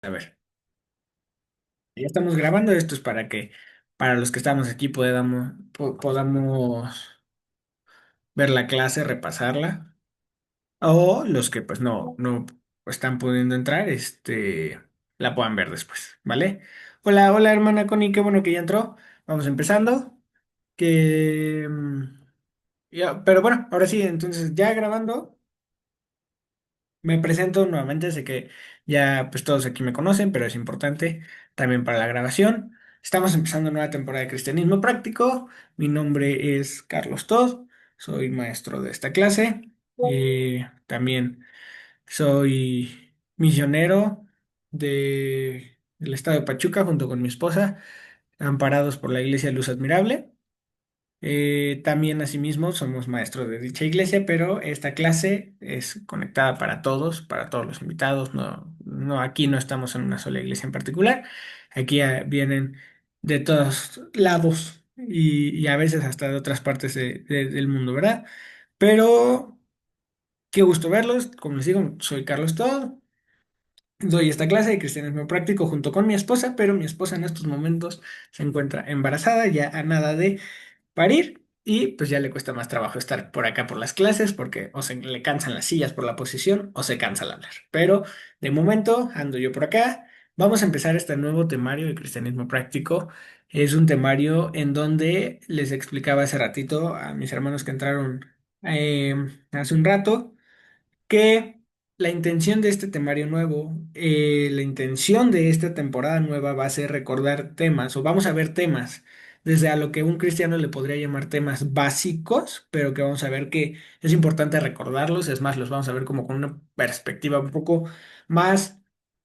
A ver, ya estamos grabando esto es para que para los que estamos aquí podamos ver la clase, repasarla, o los que pues no están pudiendo entrar, la puedan ver después, ¿vale? Hola, hola hermana Connie, qué bueno que ya entró. Vamos empezando. Que pero bueno, ahora sí, entonces ya grabando. Me presento nuevamente, sé que ya pues todos aquí me conocen, pero es importante también para la grabación. Estamos empezando nueva temporada de Cristianismo Práctico. Mi nombre es Carlos Todd, soy maestro de esta clase. También soy misionero del estado de Pachuca junto con mi esposa, amparados por la Iglesia Luz Admirable. También, asimismo, somos maestros de dicha iglesia, pero esta clase es conectada para todos los invitados. Aquí no estamos en una sola iglesia en particular. Aquí vienen de todos lados y a veces hasta de otras partes del mundo, ¿verdad? Pero qué gusto verlos. Como les digo, soy Carlos Todo. Doy esta clase de cristianismo práctico junto con mi esposa, pero mi esposa en estos momentos se encuentra embarazada, ya a nada de parir y pues ya le cuesta más trabajo estar por acá por las clases porque o se le cansan las sillas por la posición o se cansa al hablar. Pero de momento ando yo por acá. Vamos a empezar este nuevo temario de cristianismo práctico. Es un temario en donde les explicaba hace ratito a mis hermanos que entraron eh, hace un rato que la intención de este temario nuevo, la intención de esta temporada nueva va a ser recordar temas, o vamos a ver temas, desde a lo que un cristiano le podría llamar temas básicos, pero que vamos a ver que es importante recordarlos, es más, los vamos a ver como con una perspectiva un poco más,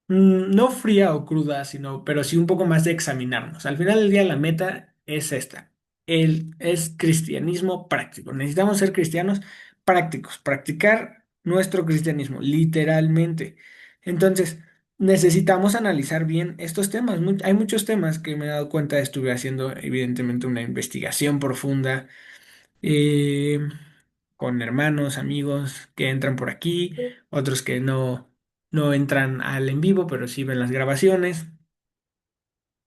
no fría o cruda, sino, pero sí un poco más de examinarnos. Al final del día la meta es esta. Es cristianismo práctico. Necesitamos ser cristianos prácticos, practicar nuestro cristianismo, literalmente. Entonces, necesitamos analizar bien estos temas. Hay muchos temas que me he dado cuenta, estuve haciendo evidentemente una investigación profunda eh, con hermanos, amigos que entran por aquí, otros que no entran al en vivo, pero sí ven las grabaciones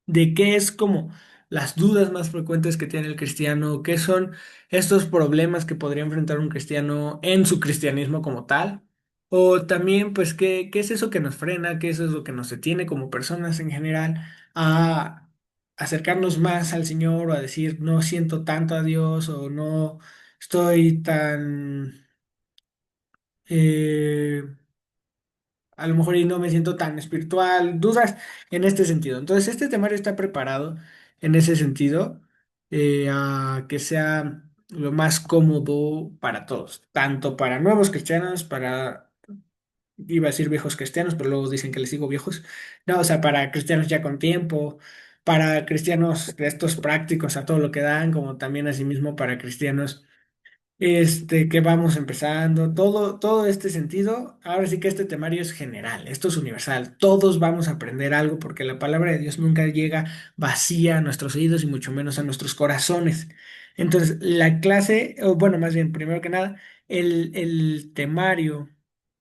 de qué es como las dudas más frecuentes que tiene el cristiano, qué son estos problemas que podría enfrentar un cristiano en su cristianismo como tal, o también pues qué es eso que nos frena, qué es eso que nos detiene como personas en general a acercarnos más al Señor o a decir no siento tanto a Dios o no estoy tan... eh, a lo mejor y no me siento tan espiritual, dudas en este sentido. Entonces, este temario está preparado en ese sentido, a que sea lo más cómodo para todos, tanto para nuevos cristianos, iba a decir viejos cristianos, pero luego dicen que les digo viejos, no, o sea, para cristianos ya con tiempo, para cristianos de estos prácticos a todo lo que dan, como también asimismo para cristianos que vamos empezando, todo este sentido, ahora sí que este temario es general, esto es universal, todos vamos a aprender algo porque la palabra de Dios nunca llega vacía a nuestros oídos y mucho menos a nuestros corazones. Entonces, la clase, o bueno, más bien, primero que nada, el temario,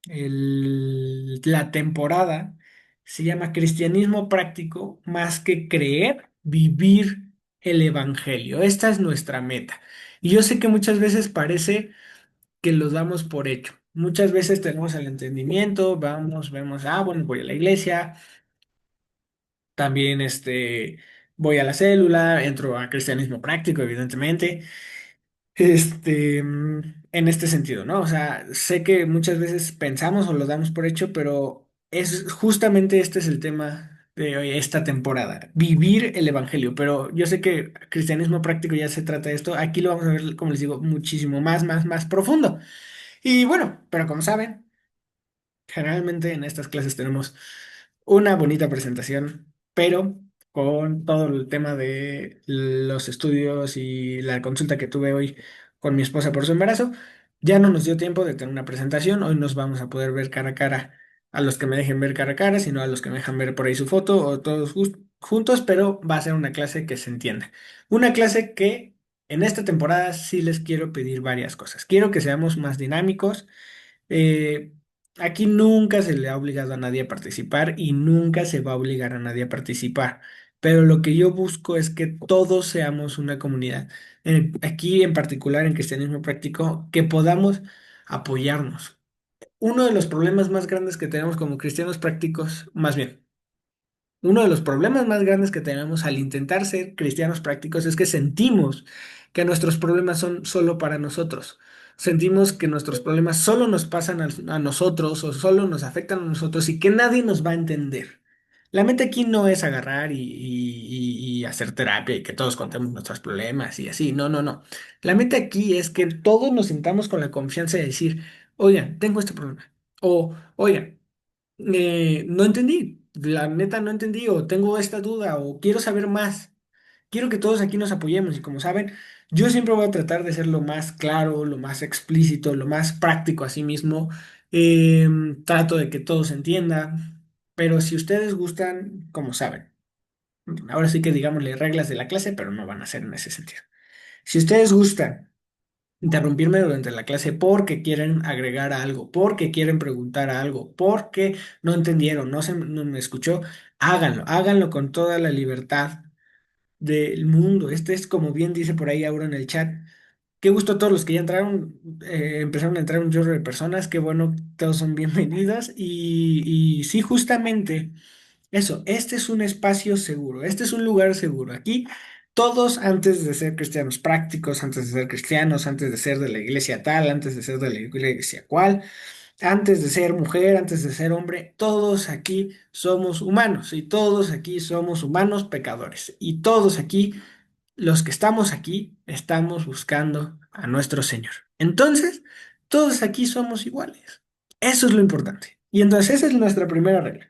la temporada se llama Cristianismo Práctico más que creer, vivir el Evangelio. Esta es nuestra meta. Y yo sé que muchas veces parece que los damos por hecho. Muchas veces tenemos el entendimiento, vamos, vemos, bueno, voy a la iglesia, también voy a la célula, entro a cristianismo práctico, evidentemente, en este sentido, ¿no? O sea, sé que muchas veces pensamos o lo damos por hecho, pero es justamente este es el tema de hoy, esta temporada, vivir el evangelio. Pero yo sé que cristianismo práctico ya se trata de esto. Aquí lo vamos a ver, como les digo, muchísimo más profundo. Y bueno, pero como saben, generalmente en estas clases tenemos una bonita presentación, pero con todo el tema de los estudios y la consulta que tuve hoy con mi esposa por su embarazo, ya no nos dio tiempo de tener una presentación. Hoy nos vamos a poder ver cara a cara a los que me dejen ver cara a cara, sino a los que me dejan ver por ahí su foto o todos juntos, pero va a ser una clase que se entienda. Una clase que en esta temporada sí les quiero pedir varias cosas. Quiero que seamos más dinámicos. Aquí nunca se le ha obligado a nadie a participar y nunca se va a obligar a nadie a participar. Pero lo que yo busco es que todos seamos una comunidad. Aquí en particular en cristianismo práctico, que podamos apoyarnos. Uno de los problemas más grandes que tenemos como cristianos prácticos, más bien, uno de los problemas más grandes que tenemos al intentar ser cristianos prácticos es que sentimos que nuestros problemas son solo para nosotros. Sentimos que nuestros problemas solo nos pasan a nosotros o solo nos afectan a nosotros y que nadie nos va a entender. La meta aquí no es agarrar y hacer terapia y que todos contemos nuestros problemas y así. No, no, no. La meta aquí es que todos nos sintamos con la confianza de decir, oigan, tengo este problema. O, oigan, no entendí, la neta no entendí, o tengo esta duda, o quiero saber más. Quiero que todos aquí nos apoyemos y como saben, yo siempre voy a tratar de ser lo más claro, lo más explícito, lo más práctico a sí mismo. Trato de que todos entiendan, pero si ustedes gustan, como saben, ahora sí que digámosle reglas de la clase, pero no van a ser en ese sentido. Si ustedes gustan interrumpirme durante la clase porque quieren agregar algo, porque quieren preguntar algo, porque no entendieron, no me escuchó, háganlo, háganlo con toda la libertad del mundo. Este es como bien dice por ahí ahora en el chat. Qué gusto a todos los que ya entraron, empezaron a entrar un chorro de personas, qué bueno, todos son bienvenidos y sí, justamente. Eso, este es un espacio seguro, este es un lugar seguro. Aquí todos antes de ser cristianos prácticos, antes de ser cristianos, antes de ser de la iglesia tal, antes de ser de la iglesia cual, antes de ser mujer, antes de ser hombre, todos aquí somos humanos y todos aquí somos humanos pecadores. Y todos aquí, los que estamos aquí, estamos buscando a nuestro Señor. Entonces, todos aquí somos iguales. Eso es lo importante. Y entonces esa es nuestra primera regla.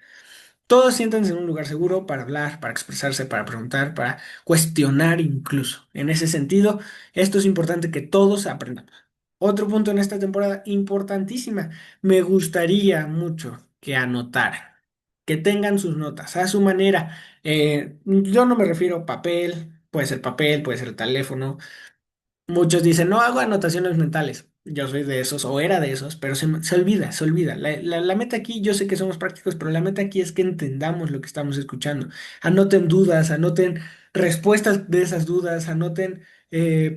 Todos siéntanse en un lugar seguro para hablar, para expresarse, para preguntar, para cuestionar incluso. En ese sentido, esto es importante que todos aprendamos. Otro punto en esta temporada importantísima. Me gustaría mucho que anotaran, que tengan sus notas a su manera. Yo no me refiero a papel, puede ser teléfono. Muchos dicen, no hago anotaciones mentales. Yo soy de esos, o era de esos, pero se olvida, se olvida. La meta aquí, yo sé que somos prácticos, pero la meta aquí es que entendamos lo que estamos escuchando. Anoten dudas, anoten respuestas de esas dudas, anoten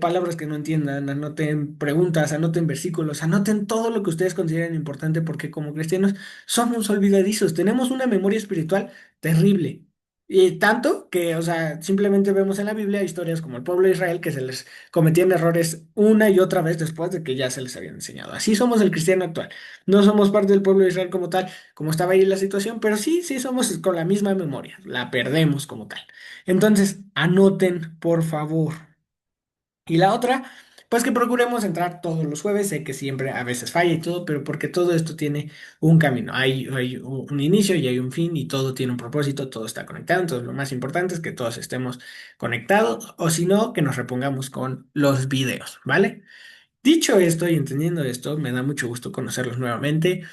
palabras que no entiendan, anoten preguntas, anoten versículos, anoten todo lo que ustedes consideren importante, porque como cristianos somos olvidadizos, tenemos una memoria espiritual terrible. Y tanto que, o sea, simplemente vemos en la Biblia historias como el pueblo de Israel que se les cometían errores una y otra vez después de que ya se les habían enseñado. Así somos el cristiano actual. No somos parte del pueblo de Israel como tal, como estaba ahí la situación, pero sí, sí somos con la misma memoria. La perdemos como tal. Entonces, anoten, por favor. Y la otra, pues que procuremos entrar todos los jueves. Sé que siempre a veces falla y todo, pero porque todo esto tiene un camino. Hay un inicio y hay un fin y todo tiene un propósito, todo está conectado. Entonces, lo más importante es que todos estemos conectados o si no, que nos repongamos con los videos, ¿vale? Dicho esto y entendiendo esto, me da mucho gusto conocerlos nuevamente.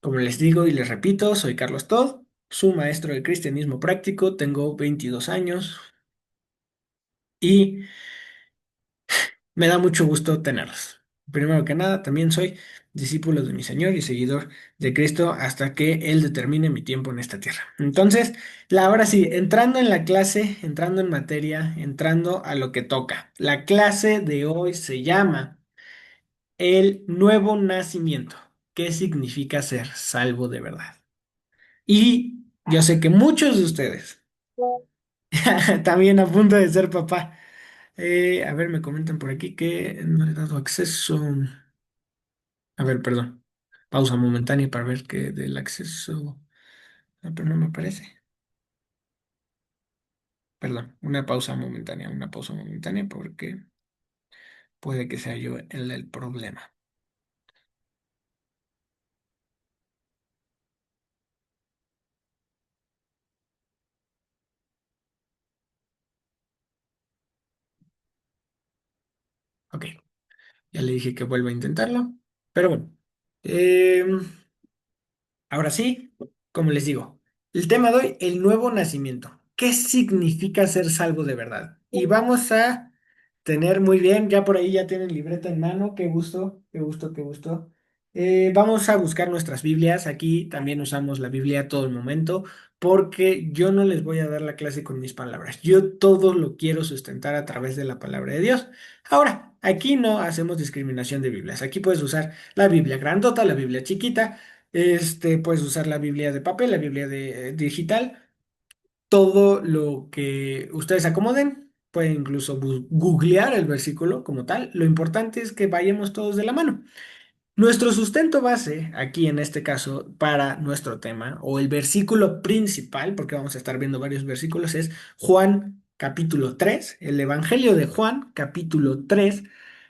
Como les digo y les repito, soy Carlos Todd, su maestro de cristianismo práctico, tengo 22 años y me da mucho gusto tenerlos. Primero que nada, también soy discípulo de mi Señor y seguidor de Cristo hasta que Él determine mi tiempo en esta tierra. Entonces, ahora sí, entrando en la clase, entrando en materia, entrando a lo que toca. La clase de hoy se llama el nuevo nacimiento. ¿Qué significa ser salvo de verdad? Y yo sé que muchos de ustedes también a punto de ser papá. A ver, me comentan por aquí que no le he dado acceso. A ver, perdón. Pausa momentánea para ver que del acceso. Ah, pero no me aparece. Perdón, una pausa momentánea porque puede que sea yo el problema. Ok, ya le dije que vuelva a intentarlo. Pero bueno. em, Ahora sí, como les digo, el tema de hoy, el nuevo nacimiento. ¿Qué significa ser salvo de verdad? Y vamos a tener muy bien, ya por ahí ya tienen libreta en mano, qué gusto, qué gusto, qué gusto. Vamos a buscar nuestras Biblias. Aquí también usamos la Biblia todo el momento porque yo no les voy a dar la clase con mis palabras. Yo todo lo quiero sustentar a través de la palabra de Dios. Ahora, aquí no hacemos discriminación de Biblias. Aquí puedes usar la Biblia grandota, la Biblia chiquita, puedes usar la Biblia de papel, la Biblia digital, todo lo que ustedes acomoden. Pueden incluso googlear el versículo como tal. Lo importante es que vayamos todos de la mano. Nuestro sustento base, aquí en este caso, para nuestro tema, o el versículo principal, porque vamos a estar viendo varios versículos, es Juan capítulo 3, el Evangelio de Juan capítulo 3,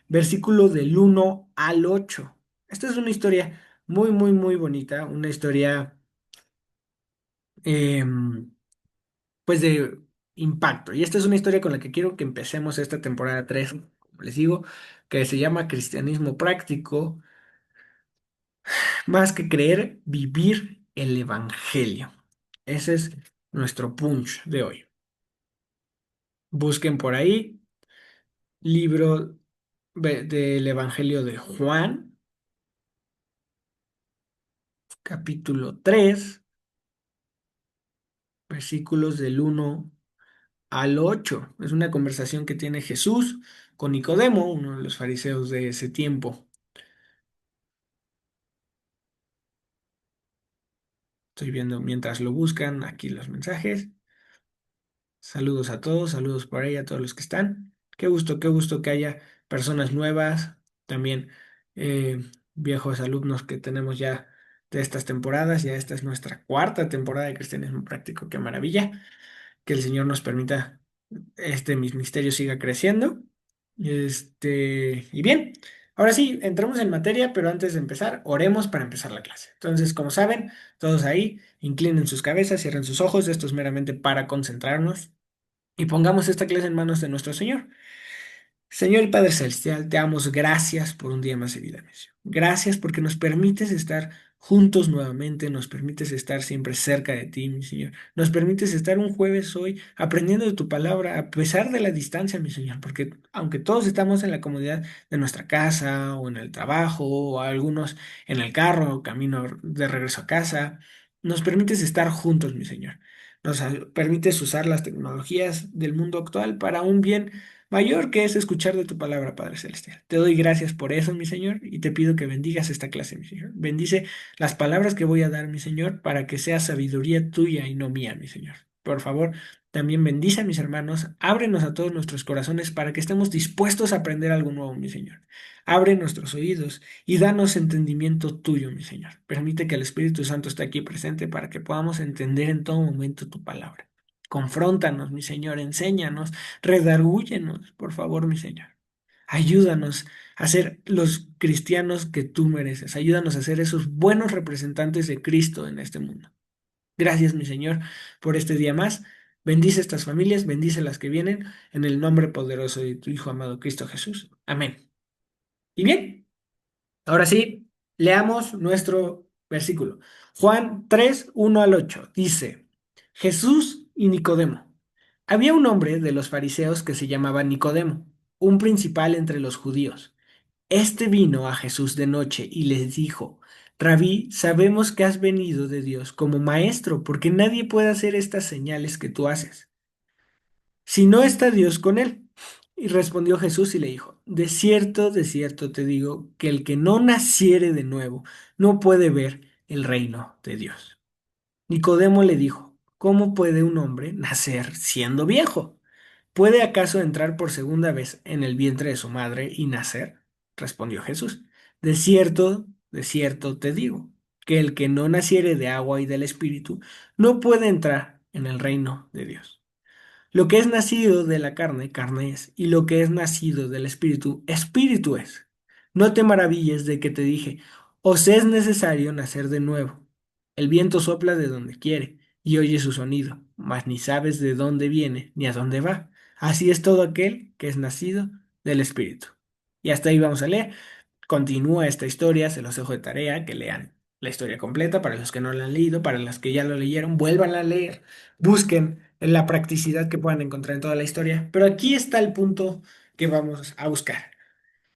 versículo del 1 al 8. Esta es una historia muy, muy, muy bonita, una historia, em, pues, de impacto. Y esta es una historia con la que quiero que empecemos esta temporada 3, como les digo, que se llama Cristianismo Práctico. Más que creer, vivir el Evangelio. Ese es nuestro punch de hoy. Busquen por ahí libro del Evangelio de Juan, capítulo 3, versículos del 1 al 8. Es una conversación que tiene Jesús con Nicodemo, uno de los fariseos de ese tiempo. Estoy viendo mientras lo buscan aquí los mensajes. Saludos a todos, saludos por ahí a todos los que están. Qué gusto que haya personas nuevas, también eh, viejos alumnos que tenemos ya de estas temporadas. Ya esta es nuestra cuarta temporada de Cristianismo Práctico. Qué maravilla. Que el Señor nos permita este ministerio siga creciendo. Y bien, ahora sí, entramos en materia, pero antes de empezar, oremos para empezar la clase. Entonces, como saben, todos ahí, inclinen sus cabezas, cierren sus ojos. Esto es meramente para concentrarnos y pongamos esta clase en manos de nuestro Señor. Señor y Padre Celestial, te damos gracias por un día más de vida, mi Señor. Gracias porque nos permites estar juntos nuevamente, nos permites estar siempre cerca de ti, mi Señor. Nos permites estar un jueves hoy aprendiendo de tu palabra, a pesar de la distancia, mi Señor, porque aunque todos estamos en la comodidad de nuestra casa o en el trabajo, o algunos en el carro o camino de regreso a casa, nos permites estar juntos, mi Señor. Nos permites usar las tecnologías del mundo actual para un bien mayor, que es escuchar de tu palabra, Padre Celestial. Te doy gracias por eso, mi Señor, y te pido que bendigas esta clase, mi Señor. Bendice las palabras que voy a dar, mi Señor, para que sea sabiduría tuya y no mía, mi Señor. Por favor, también bendice a mis hermanos, ábrenos a todos nuestros corazones para que estemos dispuestos a aprender algo nuevo, mi Señor. Abre nuestros oídos y danos entendimiento tuyo, mi Señor. Permite que el Espíritu Santo esté aquí presente para que podamos entender en todo momento tu palabra. Confróntanos, mi Señor, enséñanos, redargúyenos, por favor, mi Señor. Ayúdanos a ser los cristianos que tú mereces. Ayúdanos a ser esos buenos representantes de Cristo en este mundo. Gracias, mi Señor, por este día más. Bendice estas familias, bendice las que vienen, en el nombre poderoso de tu Hijo amado Cristo Jesús. Amén. Y bien, ahora sí, leamos nuestro versículo. Juan 3, 1 al 8. Dice, Jesús y Nicodemo. Había un hombre de los fariseos que se llamaba Nicodemo, un principal entre los judíos. Este vino a Jesús de noche y les dijo, Rabí, sabemos que has venido de Dios como maestro, porque nadie puede hacer estas señales que tú haces si no está Dios con él. Y respondió Jesús y le dijo, de cierto te digo, que el que no naciere de nuevo no puede ver el reino de Dios. Nicodemo le dijo, ¿cómo puede un hombre nacer siendo viejo? ¿Puede acaso entrar por segunda vez en el vientre de su madre y nacer? Respondió Jesús, de cierto te digo, que el que no naciere de agua y del Espíritu no puede entrar en el reino de Dios. Lo que es nacido de la carne, carne es, y lo que es nacido del espíritu, espíritu es. No te maravilles de que te dije, os es necesario nacer de nuevo. El viento sopla de donde quiere, y oye su sonido, mas ni sabes de dónde viene ni a dónde va. Así es todo aquel que es nacido del espíritu. Y hasta ahí vamos a leer. Continúa esta historia, se los dejo de tarea, que lean la historia completa para los que no la han leído, para los que ya lo leyeron, vuelvan a leer, busquen la practicidad que puedan encontrar en toda la historia. Pero aquí está el punto que vamos a buscar,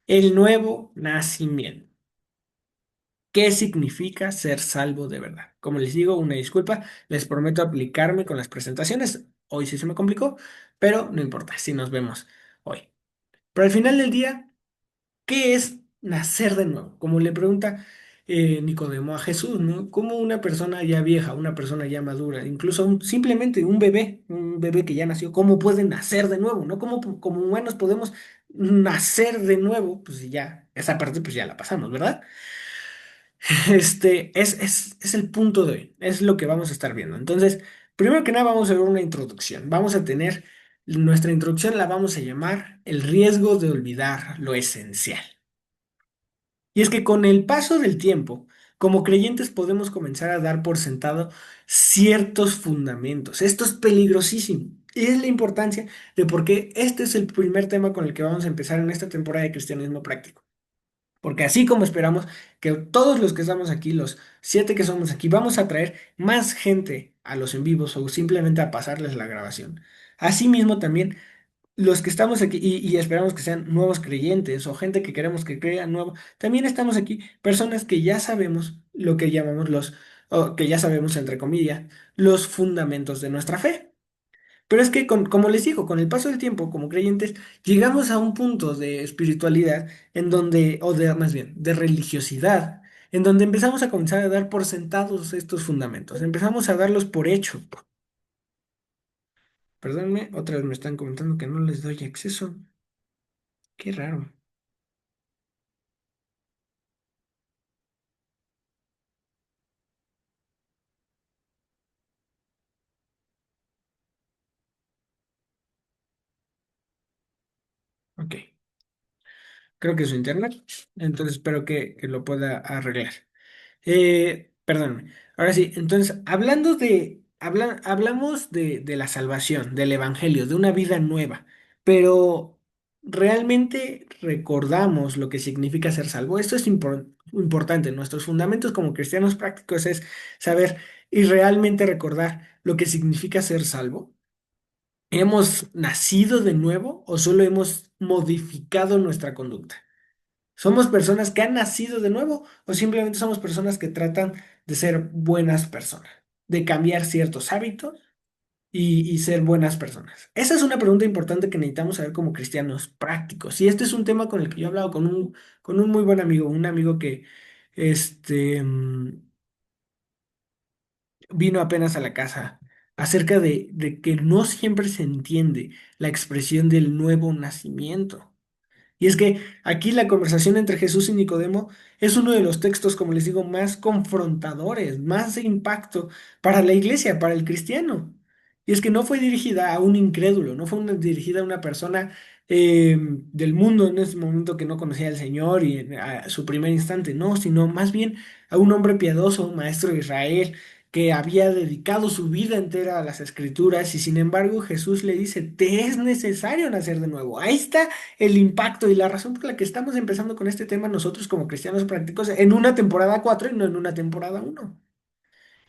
el nuevo nacimiento. ¿Qué significa ser salvo de verdad? Como les digo, una disculpa, les prometo aplicarme con las presentaciones. Hoy sí se me complicó, pero no importa, si nos vemos hoy. Pero al final del día, ¿qué es nacer de nuevo? Como le pregunta Nicodemo a Jesús, ¿no? ¿Cómo una persona ya vieja, una persona ya madura, incluso simplemente un bebé que ya nació, cómo puede nacer de nuevo, ¿no? ¿Cómo como humanos podemos nacer de nuevo? Pues si ya, esa parte pues ya la pasamos, ¿verdad? Es el punto de hoy, es lo que vamos a estar viendo. Entonces, primero que nada vamos a ver una introducción. Vamos a tener, nuestra introducción la vamos a llamar el riesgo de olvidar lo esencial. Y es que con el paso del tiempo, como creyentes podemos comenzar a dar por sentado ciertos fundamentos. Esto es peligrosísimo. Y es la importancia de por qué este es el primer tema con el que vamos a empezar en esta temporada de Cristianismo Práctico. Porque así como esperamos que todos los que estamos aquí, los 7 que somos aquí, vamos a traer más gente a los en vivos o simplemente a pasarles la grabación. Asimismo también los que estamos aquí y esperamos que sean nuevos creyentes o gente que queremos que crea nuevo, también estamos aquí personas que ya sabemos lo que llamamos o que ya sabemos entre comillas, los fundamentos de nuestra fe. Pero es que, como les digo, con el paso del tiempo, como creyentes, llegamos a un punto de espiritualidad en donde, o de más bien, de religiosidad, en donde empezamos a comenzar a dar por sentados estos fundamentos, empezamos a darlos por hecho. Perdónme, otra vez me están comentando que no les doy acceso. Qué raro. Ok, creo que es su internet, entonces espero que lo pueda arreglar. Perdóname. Ahora sí, entonces, hablamos de la salvación, del evangelio, de una vida nueva, pero ¿realmente recordamos lo que significa ser salvo? Esto es importante. Nuestros fundamentos como cristianos prácticos es saber y realmente recordar lo que significa ser salvo. ¿Hemos nacido de nuevo o solo hemos modificado nuestra conducta? ¿Somos personas que han nacido de nuevo o simplemente somos personas que tratan de ser buenas personas, de cambiar ciertos hábitos y ser buenas personas? Esa es una pregunta importante que necesitamos saber como cristianos prácticos. Y este es un tema con el que yo he hablado con un muy buen amigo, un amigo que este, vino apenas a la casa, acerca de que no siempre se entiende la expresión del nuevo nacimiento. Y es que aquí la conversación entre Jesús y Nicodemo es uno de los textos, como les digo, más confrontadores, más de impacto para la iglesia, para el cristiano. Y es que no fue dirigida a un incrédulo, no fue dirigida a una persona del mundo en ese momento que no conocía al Señor y a su primer instante, no, sino más bien a un hombre piadoso, un maestro de Israel, que había dedicado su vida entera a las escrituras y sin embargo Jesús le dice, te es necesario nacer de nuevo. Ahí está el impacto y la razón por la que estamos empezando con este tema nosotros como cristianos prácticos en una temporada 4 y no en una temporada uno.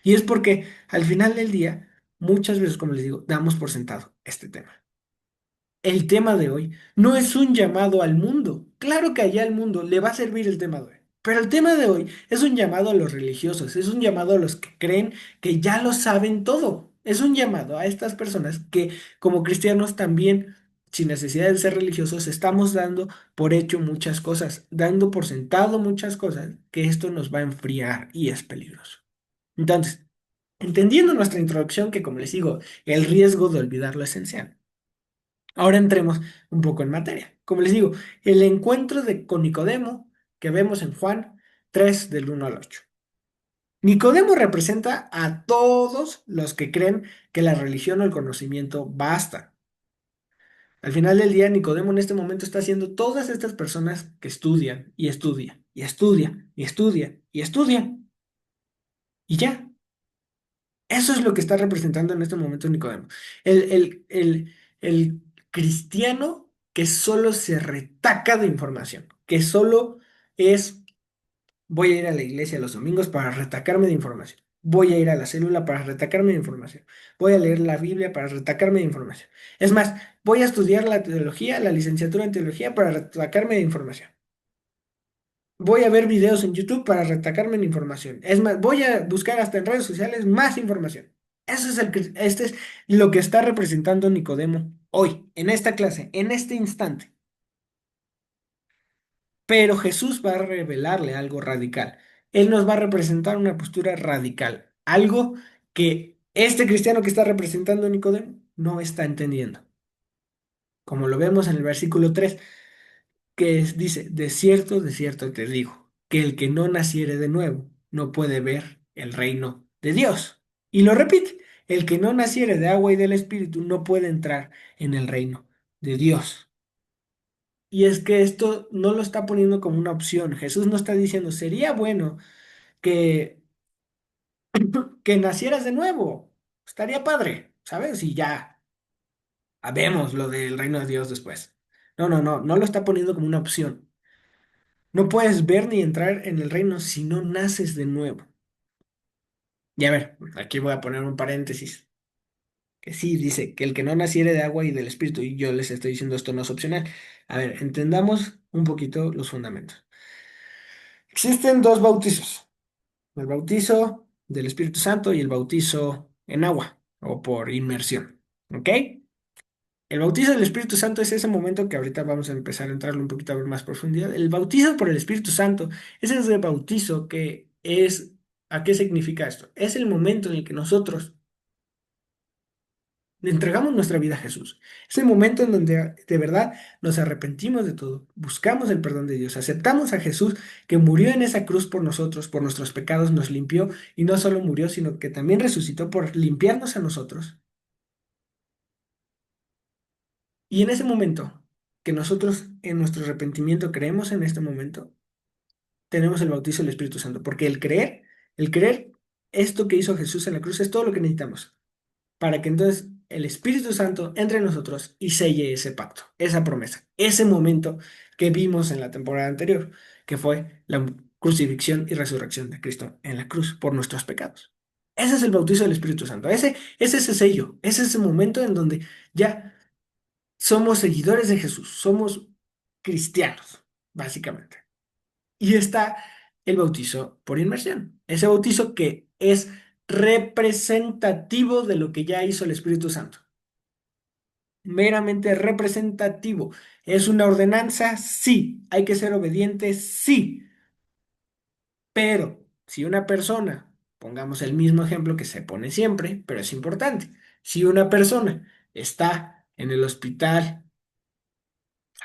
Y es porque al final del día, muchas veces, como les digo, damos por sentado este tema. El tema de hoy no es un llamado al mundo. Claro que allá al mundo le va a servir el tema de hoy. Pero el tema de hoy es un llamado a los religiosos, es un llamado a los que creen que ya lo saben todo. Es un llamado a estas personas que como cristianos también, sin necesidad de ser religiosos, estamos dando por hecho muchas cosas, dando por sentado muchas cosas, que esto nos va a enfriar y es peligroso. Entonces, entendiendo nuestra introducción, que como les digo, el riesgo de olvidar lo esencial. Ahora entremos un poco en materia. Como les digo, el encuentro con Nicodemo que vemos en Juan 3 del 1 al 8. Nicodemo representa a todos los que creen que la religión o el conocimiento basta. Al final del día, Nicodemo en este momento está haciendo todas estas personas que estudian y estudian y estudian y estudian y estudian y ya. Eso es lo que está representando en este momento Nicodemo. El cristiano que solo se retaca de información, que solo es, voy a ir a la iglesia los domingos para retacarme de información. Voy a ir a la célula para retacarme de información. Voy a leer la Biblia para retacarme de información. Es más, voy a estudiar la teología, la licenciatura en teología para retacarme de información. Voy a ver videos en YouTube para retacarme la información. Es más, voy a buscar hasta en redes sociales más información. Eso es este es lo que está representando Nicodemo hoy, en esta clase, en este instante. Pero Jesús va a revelarle algo radical. Él nos va a representar una postura radical, algo que este cristiano que está representando a Nicodemo no está entendiendo. Como lo vemos en el versículo 3, dice, de cierto te digo, que el que no naciere de nuevo no puede ver el reino de Dios. Y lo repite, el que no naciere de agua y del Espíritu no puede entrar en el reino de Dios. Y es que esto no lo está poniendo como una opción. Jesús no está diciendo, sería bueno que, que nacieras de nuevo. Estaría padre, ¿sabes? Y ya, vemos lo del reino de Dios después. No lo está poniendo como una opción. No puedes ver ni entrar en el reino si no naces de nuevo. Y a ver, aquí voy a poner un paréntesis. Que sí, dice que el que no naciere de agua y del espíritu, y yo les estoy diciendo esto no es opcional. A ver, entendamos un poquito los fundamentos. Existen dos bautizos. El bautizo del Espíritu Santo y el bautizo en agua o por inmersión. ¿Ok? El bautizo del Espíritu Santo es ese momento que ahorita vamos a empezar a entrarle un poquito a ver más profundidad. El bautizo por el Espíritu Santo es ese bautizo que es, ¿a qué significa esto? Es el momento en el que nosotros le entregamos nuestra vida a Jesús. Es el momento en donde de verdad nos arrepentimos de todo, buscamos el perdón de Dios, aceptamos a Jesús que murió en esa cruz por nosotros, por nuestros pecados, nos limpió y no solo murió, sino que también resucitó por limpiarnos a nosotros. Y en ese momento que nosotros en nuestro arrepentimiento creemos en este momento, tenemos el bautizo del Espíritu Santo, porque el creer esto que hizo Jesús en la cruz es todo lo que necesitamos para que entonces el Espíritu Santo entre en nosotros y selle ese pacto, esa promesa, ese momento que vimos en la temporada anterior, que fue la crucifixión y resurrección de Cristo en la cruz por nuestros pecados. Ese es el bautizo del Espíritu Santo, ese es ese sello, ese es ese momento en donde ya somos seguidores de Jesús, somos cristianos, básicamente. Y está el bautizo por inmersión, ese bautizo que es representativo de lo que ya hizo el Espíritu Santo, meramente representativo. ¿Es una ordenanza? Sí. ¿Hay que ser obediente? Sí. Pero si una persona, pongamos el mismo ejemplo que se pone siempre, pero es importante, si una persona está en el hospital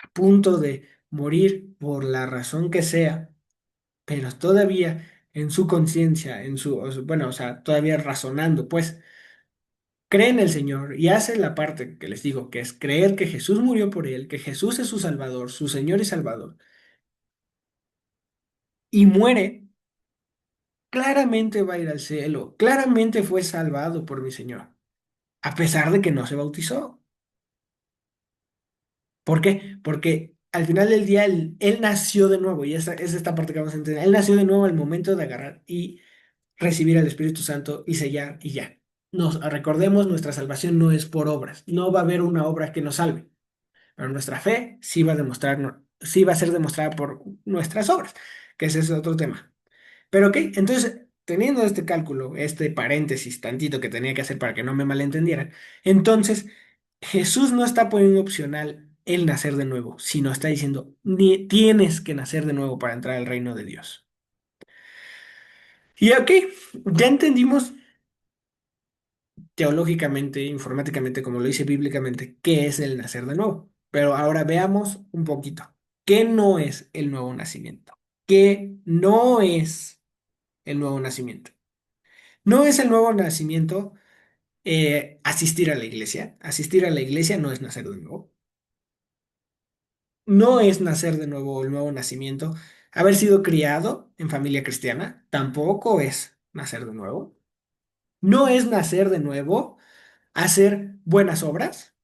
a punto de morir por la razón que sea, pero todavía en su conciencia, bueno, o sea, todavía razonando, pues cree en el Señor y hace la parte que les digo, que es creer que Jesús murió por él, que Jesús es su Salvador, su Señor y Salvador, y muere, claramente va a ir al cielo, claramente fue salvado por mi Señor, a pesar de que no se bautizó. ¿Por qué? Porque al final del día él nació de nuevo, y esa es esta parte que vamos a entender. Él nació de nuevo al momento de agarrar y recibir al Espíritu Santo y sellar y ya. Recordemos, nuestra salvación no es por obras, no va a haber una obra que nos salve. Pero nuestra fe sí va a demostrar, sí va a ser demostrada por nuestras obras, que ese es otro tema. Pero ok, entonces, teniendo este cálculo, este paréntesis tantito que tenía que hacer para que no me malentendieran, entonces Jesús no está poniendo opcional el nacer de nuevo, sino está diciendo, tienes que nacer de nuevo para entrar al reino de Dios. Y ok, ya entendimos teológicamente, informáticamente, como lo dice bíblicamente, qué es el nacer de nuevo. Pero ahora veamos un poquito, ¿qué no es el nuevo nacimiento? ¿Qué no es el nuevo nacimiento? No es el nuevo nacimiento asistir a la iglesia. Asistir a la iglesia no es nacer de nuevo. No es nacer de nuevo el nuevo nacimiento. Haber sido criado en familia cristiana tampoco es nacer de nuevo. No es nacer de nuevo hacer buenas obras.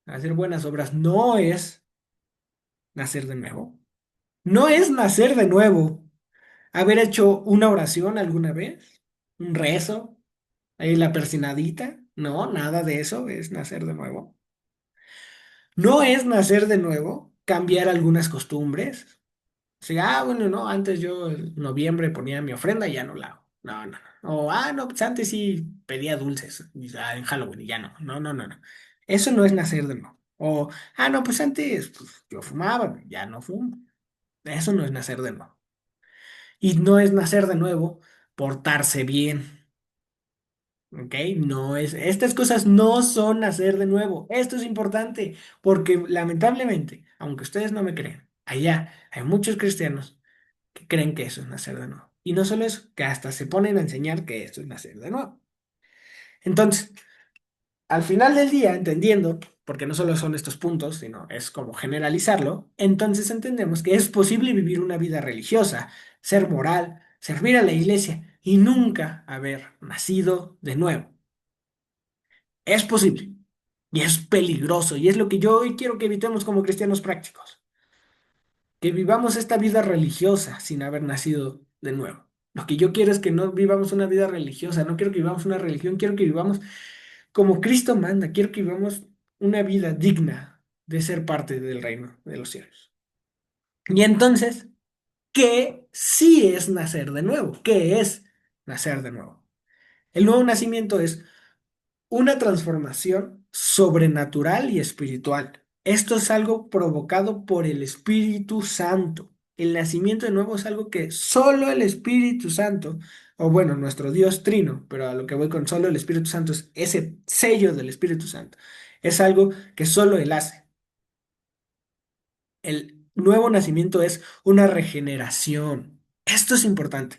Hacer buenas obras no es nacer de nuevo. No es nacer de nuevo. Haber hecho una oración alguna vez, un rezo, ahí la persinadita. No, nada de eso es nacer de nuevo. No es nacer de nuevo cambiar algunas costumbres. Sí, bueno, no, antes yo en noviembre ponía mi ofrenda y ya no la hago. No, no, no. O, no, pues antes sí pedía dulces en Halloween y ya no. No, no, no, no. Eso no es nacer de nuevo. O, no, pues antes pues, yo fumaba, ya no fumo. Eso no es nacer de nuevo. Y no es nacer de nuevo portarse bien. ¿Ok? No es, estas cosas no son nacer de nuevo. Esto es importante porque lamentablemente, aunque ustedes no me crean, allá hay muchos cristianos que creen que eso es nacer de nuevo. Y no solo eso, que hasta se ponen a enseñar que esto es nacer de nuevo. Entonces, al final del día, entendiendo, porque no solo son estos puntos, sino es como generalizarlo, entonces entendemos que es posible vivir una vida religiosa, ser moral, servir a la iglesia y nunca haber nacido de nuevo. Es posible. Y es peligroso. Y es lo que yo hoy quiero que evitemos como cristianos prácticos. Que vivamos esta vida religiosa sin haber nacido de nuevo. Lo que yo quiero es que no vivamos una vida religiosa. No quiero que vivamos una religión. Quiero que vivamos como Cristo manda. Quiero que vivamos una vida digna de ser parte del reino de los cielos. Y entonces, ¿qué sí es nacer de nuevo? ¿Qué es nacer de nuevo? El nuevo nacimiento es una transformación sobrenatural y espiritual. Esto es algo provocado por el Espíritu Santo. El nacimiento de nuevo es algo que solo el Espíritu Santo, o bueno, nuestro Dios Trino, pero a lo que voy con solo el Espíritu Santo es ese sello del Espíritu Santo. Es algo que solo Él hace. El nuevo nacimiento es una regeneración. Esto es importante.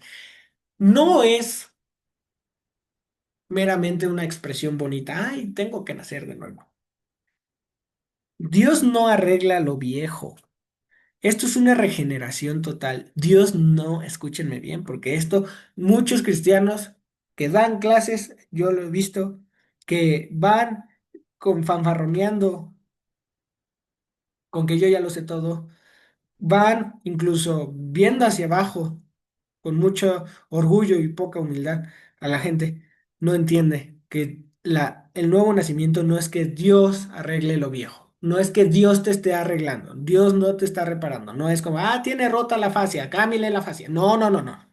No es meramente una expresión bonita. Ay, tengo que nacer de nuevo. Dios no arregla lo viejo. Esto es una regeneración total. Dios no, escúchenme bien, porque esto muchos cristianos que dan clases, yo lo he visto, que van con fanfarroneando, con que yo ya lo sé todo, van incluso viendo hacia abajo con mucho orgullo y poca humildad a la gente, no entiende que el nuevo nacimiento no es que Dios arregle lo viejo, no es que Dios te esté arreglando, Dios no te está reparando, no es como, tiene rota la fascia, cámbiale la fascia. No, no, no, no.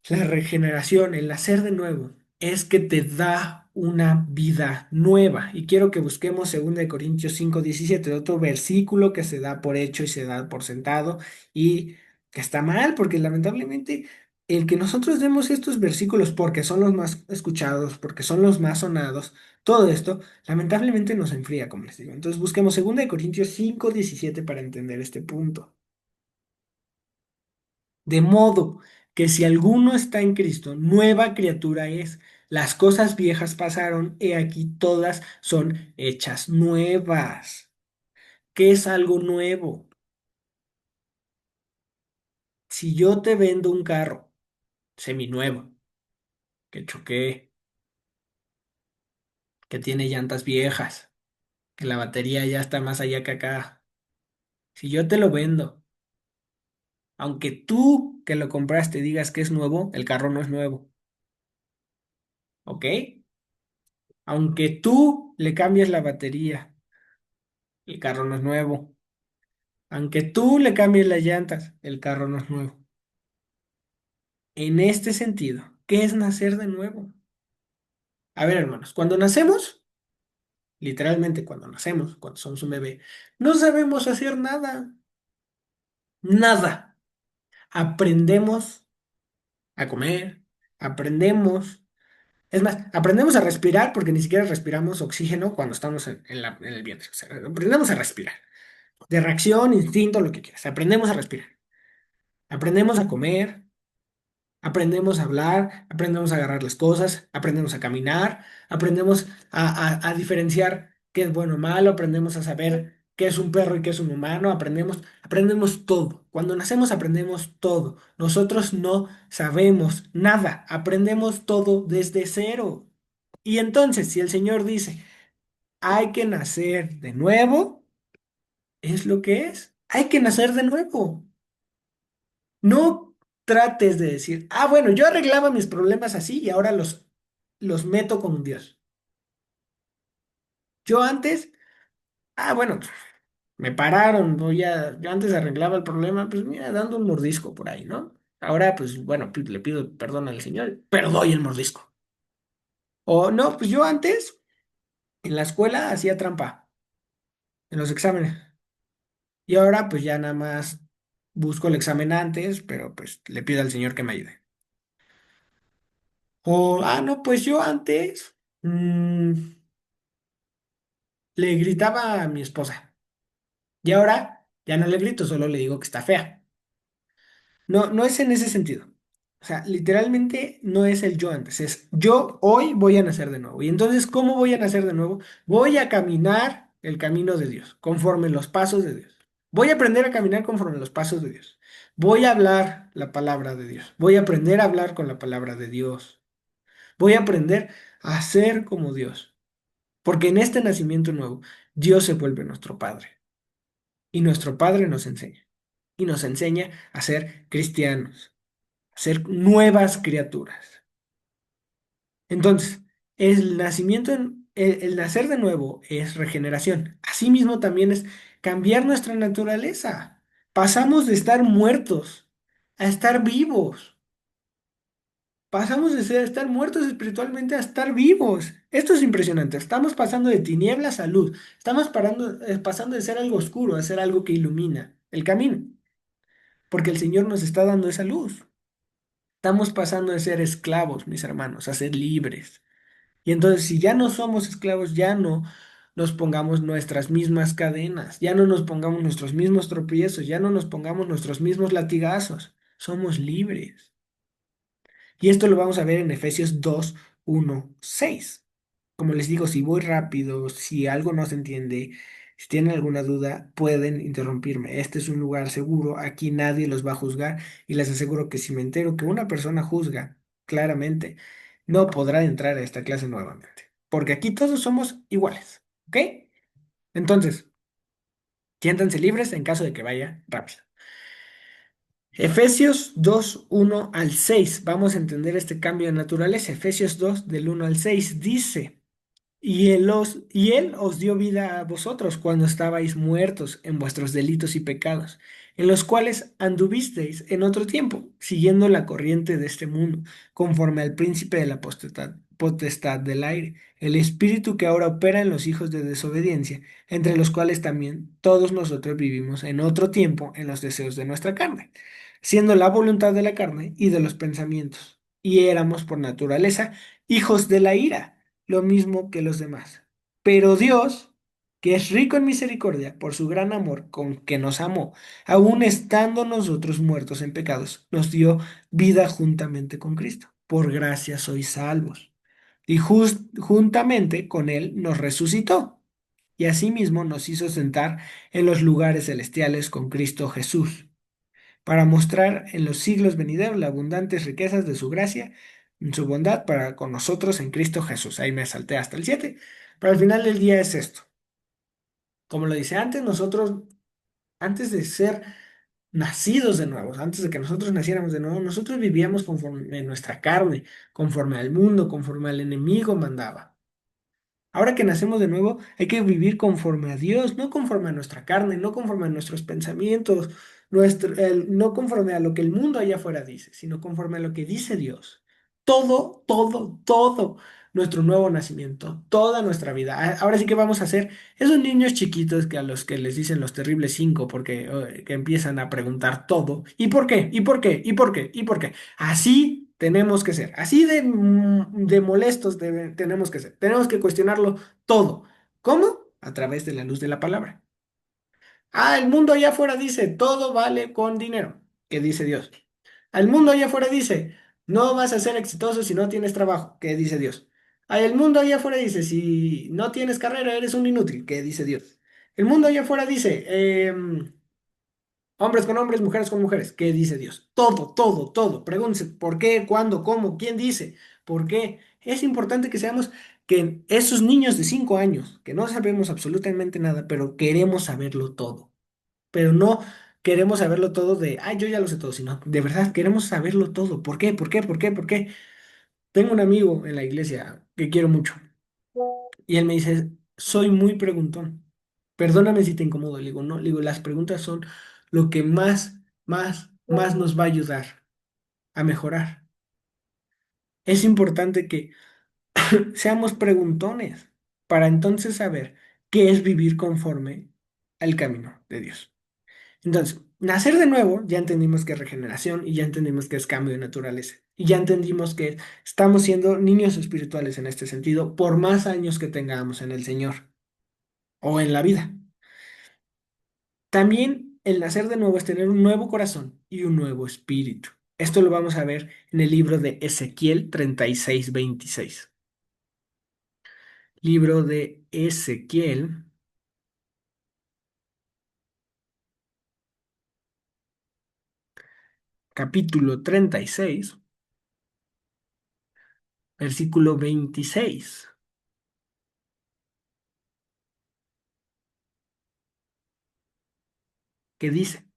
La regeneración, el nacer de nuevo, es que te da una vida nueva. Y quiero que busquemos 2 Corintios 5:17, otro versículo que se da por hecho y se da por sentado y que está mal, porque lamentablemente el que nosotros demos estos versículos porque son los más escuchados, porque son los más sonados, todo esto lamentablemente nos enfría, como les digo. Entonces busquemos 2 Corintios 5:17 para entender este punto. De modo que si alguno está en Cristo, nueva criatura es. Las cosas viejas pasaron, he aquí todas son hechas nuevas. ¿Qué es algo nuevo? Si yo te vendo un carro seminuevo, que choqué, que tiene llantas viejas, que la batería ya está más allá que acá, si yo te lo vendo, aunque tú que lo compraste digas que es nuevo, el carro no es nuevo, ¿ok? Aunque tú le cambies la batería, el carro no es nuevo. Aunque tú le cambies las llantas, el carro no es nuevo. En este sentido, ¿qué es nacer de nuevo? A ver, hermanos, cuando nacemos, literalmente cuando nacemos, cuando somos un bebé, no sabemos hacer nada, nada. Aprendemos a comer, aprendemos, es más, aprendemos a respirar porque ni siquiera respiramos oxígeno cuando estamos en el vientre. O sea, aprendemos a respirar. De reacción, instinto, lo que quieras. Aprendemos a respirar. Aprendemos a comer. Aprendemos a hablar, aprendemos a agarrar las cosas, aprendemos a caminar, aprendemos a diferenciar qué es bueno o malo, aprendemos a saber qué es un perro y qué es un humano, aprendemos todo. Cuando nacemos aprendemos todo. Nosotros no sabemos nada, aprendemos todo desde cero. Y entonces, si el Señor dice, hay que nacer de nuevo, es lo que es. Hay que nacer de nuevo. No trates de decir, bueno, yo arreglaba mis problemas así y ahora los meto con Dios. Yo antes, bueno, Me pararon, yo antes arreglaba el problema, pues mira, dando un mordisco por ahí, ¿no? Ahora, pues bueno, le pido perdón al señor, pero doy el mordisco. O no, pues yo antes en la escuela hacía trampa en los exámenes. Y ahora pues ya nada más busco el examen antes, pero pues le pido al señor que me ayude. O, no, pues yo antes le gritaba a mi esposa. Y ahora ya no le grito, solo le digo que está fea. No, no es en ese sentido. O sea, literalmente no es el yo antes, es yo hoy voy a nacer de nuevo. Y entonces, ¿cómo voy a nacer de nuevo? Voy a caminar el camino de Dios, conforme los pasos de Dios. Voy a aprender a caminar conforme los pasos de Dios. Voy a hablar la palabra de Dios. Voy a aprender a hablar con la palabra de Dios. Voy a aprender a ser como Dios. Porque en este nacimiento nuevo, Dios se vuelve nuestro Padre. Y nuestro Padre nos enseña. Y nos enseña a ser cristianos, ser nuevas criaturas. Entonces, el nacimiento, el nacer de nuevo es regeneración. Asimismo, también es cambiar nuestra naturaleza. Pasamos de estar muertos a estar vivos. Pasamos de estar muertos espiritualmente a estar vivos. Esto es impresionante. Estamos pasando de tinieblas a luz. Estamos pasando de ser algo oscuro a ser algo que ilumina el camino, porque el Señor nos está dando esa luz. Estamos pasando de ser esclavos, mis hermanos, a ser libres. Y entonces, si ya no somos esclavos, ya no nos pongamos nuestras mismas cadenas, ya no nos pongamos nuestros mismos tropiezos, ya no nos pongamos nuestros mismos latigazos. Somos libres. Y esto lo vamos a ver en Efesios 2:1-6. Como les digo, si voy rápido, si algo no se entiende, si tienen alguna duda, pueden interrumpirme. Este es un lugar seguro, aquí nadie los va a juzgar y les aseguro que si me entero que una persona juzga claramente, no podrá entrar a esta clase nuevamente, porque aquí todos somos iguales, ¿ok? Entonces, siéntanse libres en caso de que vaya rápido. Efesios 2:1-6. Vamos a entender este cambio de naturaleza. Efesios 2 del 1 al 6 dice. Y él os dio vida a vosotros cuando estabais muertos en vuestros delitos y pecados, en los cuales anduvisteis en otro tiempo, siguiendo la corriente de este mundo, conforme al príncipe de la potestad del aire, el espíritu que ahora opera en los hijos de desobediencia, entre los cuales también todos nosotros vivimos en otro tiempo en los deseos de nuestra carne, siendo la voluntad de la carne y de los pensamientos, y éramos por naturaleza hijos de la ira lo mismo que los demás. Pero Dios, que es rico en misericordia por su gran amor con que nos amó, aun estando nosotros muertos en pecados, nos dio vida juntamente con Cristo. Por gracia sois salvos. Y juntamente con Él nos resucitó. Y asimismo nos hizo sentar en los lugares celestiales con Cristo Jesús para mostrar en los siglos venideros las abundantes riquezas de su gracia, en su bondad para con nosotros en Cristo Jesús. Ahí me salté hasta el 7, pero al final del día es esto. Como lo dice antes, nosotros, antes de ser nacidos de nuevo, antes de que nosotros naciéramos de nuevo, nosotros vivíamos conforme a nuestra carne, conforme al mundo, conforme al enemigo mandaba. Ahora que nacemos de nuevo, hay que vivir conforme a Dios, no conforme a nuestra carne, no conforme a nuestros pensamientos, no conforme a lo que el mundo allá afuera dice, sino conforme a lo que dice Dios. Todo, todo, todo nuestro nuevo nacimiento, toda nuestra vida. Ahora sí que vamos a ser esos niños chiquitos que a los que les dicen los terribles cinco, porque que empiezan a preguntar todo. ¿Y por qué? ¿Y por qué? ¿Y por qué? ¿Y por qué? Así tenemos que ser, así de molestos tenemos que ser. Tenemos que cuestionarlo todo. ¿Cómo? A través de la luz de la palabra. El mundo allá afuera dice, todo vale con dinero. ¿Qué dice Dios? El mundo allá afuera dice, no vas a ser exitoso si no tienes trabajo. ¿Qué dice Dios? El mundo allá afuera dice, si no tienes carrera, eres un inútil. ¿Qué dice Dios? El mundo allá afuera dice, hombres con hombres, mujeres con mujeres. ¿Qué dice Dios? Todo, todo, todo. Pregúntense, ¿por qué? ¿Cuándo? ¿Cómo? ¿Quién dice? ¿Por qué? Es importante que seamos que esos niños de 5 años, que no sabemos absolutamente nada, pero queremos saberlo todo. Pero no queremos saberlo todo yo ya lo sé todo, sino de verdad queremos saberlo todo. ¿Por qué? ¿Por qué? ¿Por qué? ¿Por qué? Tengo un amigo en la iglesia que quiero mucho y él me dice, soy muy preguntón. Perdóname si te incomodo, le digo, no, le digo, las preguntas son lo que más nos va a ayudar a mejorar. Es importante que seamos preguntones para entonces saber qué es vivir conforme al camino de Dios. Entonces, nacer de nuevo, ya entendimos que es regeneración y ya entendimos que es cambio de naturaleza. Y ya entendimos que estamos siendo niños espirituales en este sentido por más años que tengamos en el Señor o en la vida. También el nacer de nuevo es tener un nuevo corazón y un nuevo espíritu. Esto lo vamos a ver en el libro de Ezequiel 36:26. Libro de Ezequiel, capítulo 36, versículo 26, que dice: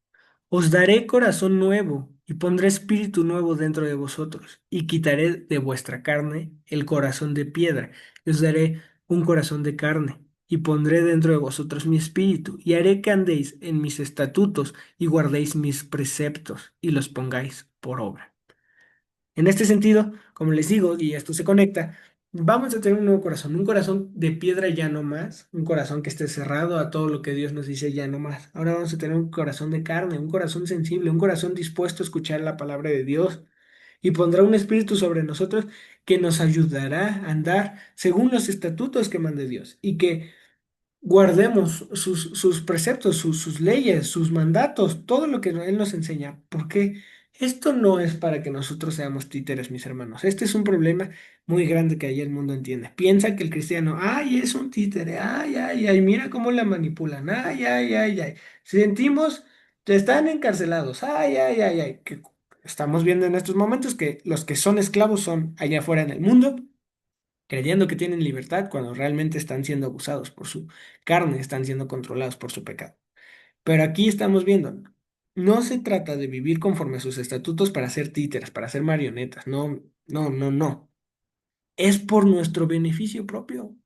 Os daré corazón nuevo y pondré espíritu nuevo dentro de vosotros, y quitaré de vuestra carne el corazón de piedra, y os daré un corazón de carne, y pondré dentro de vosotros mi espíritu, y haré que andéis en mis estatutos, y guardéis mis preceptos, y los pongáis por obra. En este sentido, como les digo, y esto se conecta, vamos a tener un corazón de piedra ya no más, un corazón que esté cerrado a todo lo que Dios nos dice ya no más. Ahora vamos a tener un corazón de carne, un corazón sensible, un corazón dispuesto a escuchar la palabra de Dios y pondrá un espíritu sobre nosotros que nos ayudará a andar según los estatutos que mande Dios y que guardemos sus preceptos, sus leyes, sus mandatos, todo lo que Él nos enseña, porque esto no es para que nosotros seamos títeres, mis hermanos. Este es un problema muy grande que ahí el mundo entiende. Piensa que el cristiano, ay, es un títere, ay, mira cómo la manipulan, ay. Sentimos que están encarcelados, ay. Que estamos viendo en estos momentos que los que son esclavos son allá afuera en el mundo creyendo que tienen libertad cuando realmente están siendo abusados por su carne, están siendo controlados por su pecado. Pero aquí estamos viendo, no se trata de vivir conforme a sus estatutos para ser títeres, para ser marionetas, no. Es por nuestro beneficio propio.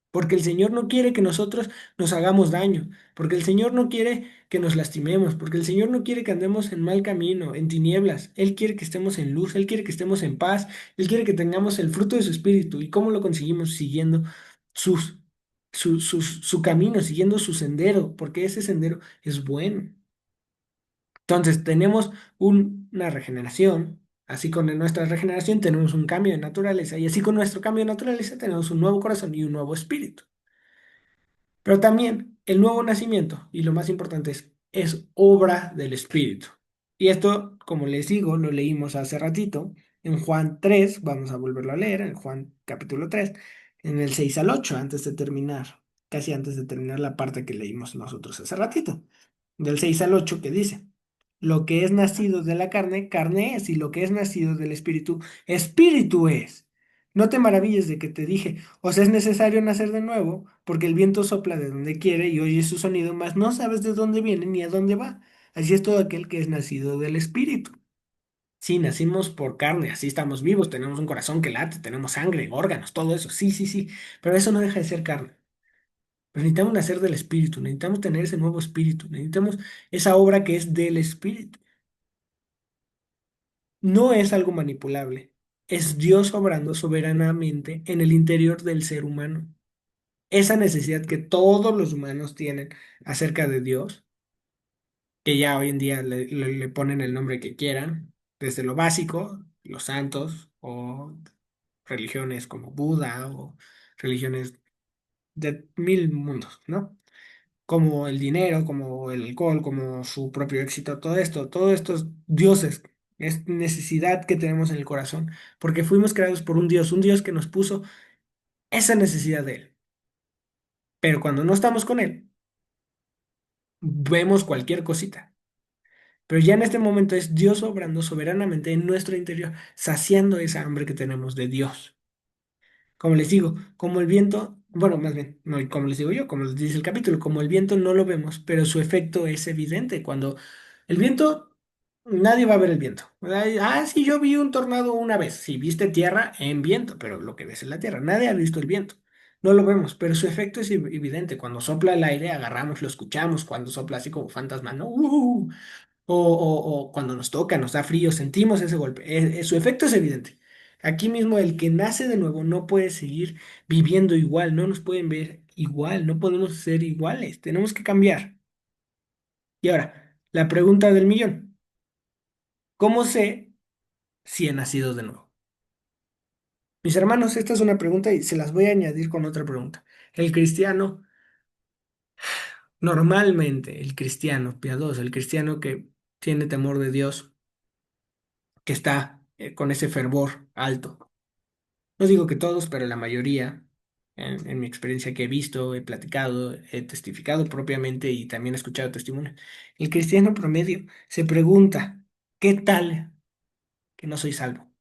Porque el Señor no quiere que nosotros nos hagamos daño, porque el Señor no quiere que nos lastimemos, porque el Señor no quiere que andemos en mal camino, en tinieblas. Él quiere que estemos en luz, Él quiere que estemos en paz, Él quiere que tengamos el fruto de su espíritu. ¿Y cómo lo conseguimos? Siguiendo sus, su camino, siguiendo su sendero, porque ese sendero es bueno. Entonces, tenemos una regeneración. Así con nuestra regeneración tenemos un cambio de naturaleza y así con nuestro cambio de naturaleza tenemos un nuevo corazón y un nuevo espíritu. Pero también el nuevo nacimiento, y lo más importante es obra del Espíritu. Y esto, como les digo, lo leímos hace ratito en Juan 3, vamos a volverlo a leer, en Juan capítulo 3 en el 6 al 8 antes de terminar, casi antes de terminar la parte que leímos nosotros hace ratito, del 6 al 8 que dice, lo que es nacido de la carne, carne es, y lo que es nacido del Espíritu, Espíritu es. No te maravilles de que te dije, o sea, es necesario nacer de nuevo, porque el viento sopla de donde quiere y oyes su sonido, mas no sabes de dónde viene ni a dónde va. Así es todo aquel que es nacido del Espíritu. Sí, nacimos por carne, así estamos vivos, tenemos un corazón que late, tenemos sangre, órganos, todo eso, sí, pero eso no deja de ser carne. Pero necesitamos nacer del Espíritu, necesitamos tener ese nuevo Espíritu, necesitamos esa obra que es del Espíritu. No es algo manipulable, es Dios obrando soberanamente en el interior del ser humano. Esa necesidad que todos los humanos tienen acerca de Dios, que ya hoy en día le ponen el nombre que quieran, desde lo básico, los santos, o religiones como Buda, o religiones de mil mundos, ¿no? Como el dinero, como el alcohol, como su propio éxito, todo esto, todos estos dioses, es necesidad que tenemos en el corazón, porque fuimos creados por un Dios que nos puso esa necesidad de Él. Pero cuando no estamos con Él, vemos cualquier cosita. Pero ya en este momento es Dios obrando soberanamente en nuestro interior, saciando esa hambre que tenemos de Dios. Como les digo, como el viento, bueno, más bien, no como les digo yo, como les dice el capítulo, como el viento no lo vemos, pero su efecto es evidente. Cuando el viento, nadie va a ver el viento. Ay, sí, yo vi un tornado una vez. Sí, viste tierra en viento, pero lo que ves es la tierra. Nadie ha visto el viento. No lo vemos, pero su efecto es evidente. Cuando sopla el aire, agarramos, lo escuchamos, cuando sopla así como fantasma, ¿no? O cuando nos toca, nos da frío, sentimos ese golpe. Su efecto es evidente. Aquí mismo el que nace de nuevo no puede seguir viviendo igual, no nos pueden ver igual, no podemos ser iguales, tenemos que cambiar. Y ahora, la pregunta del millón, ¿cómo sé si he nacido de nuevo? Mis hermanos, esta es una pregunta y se las voy a añadir con otra pregunta. El cristiano, normalmente el cristiano piadoso, el cristiano que tiene temor de Dios, que está con ese fervor alto. No digo que todos, pero la mayoría, en mi experiencia que he visto, he platicado, he testificado propiamente y también he escuchado testimonios, el cristiano promedio se pregunta, ¿qué tal que no soy salvo?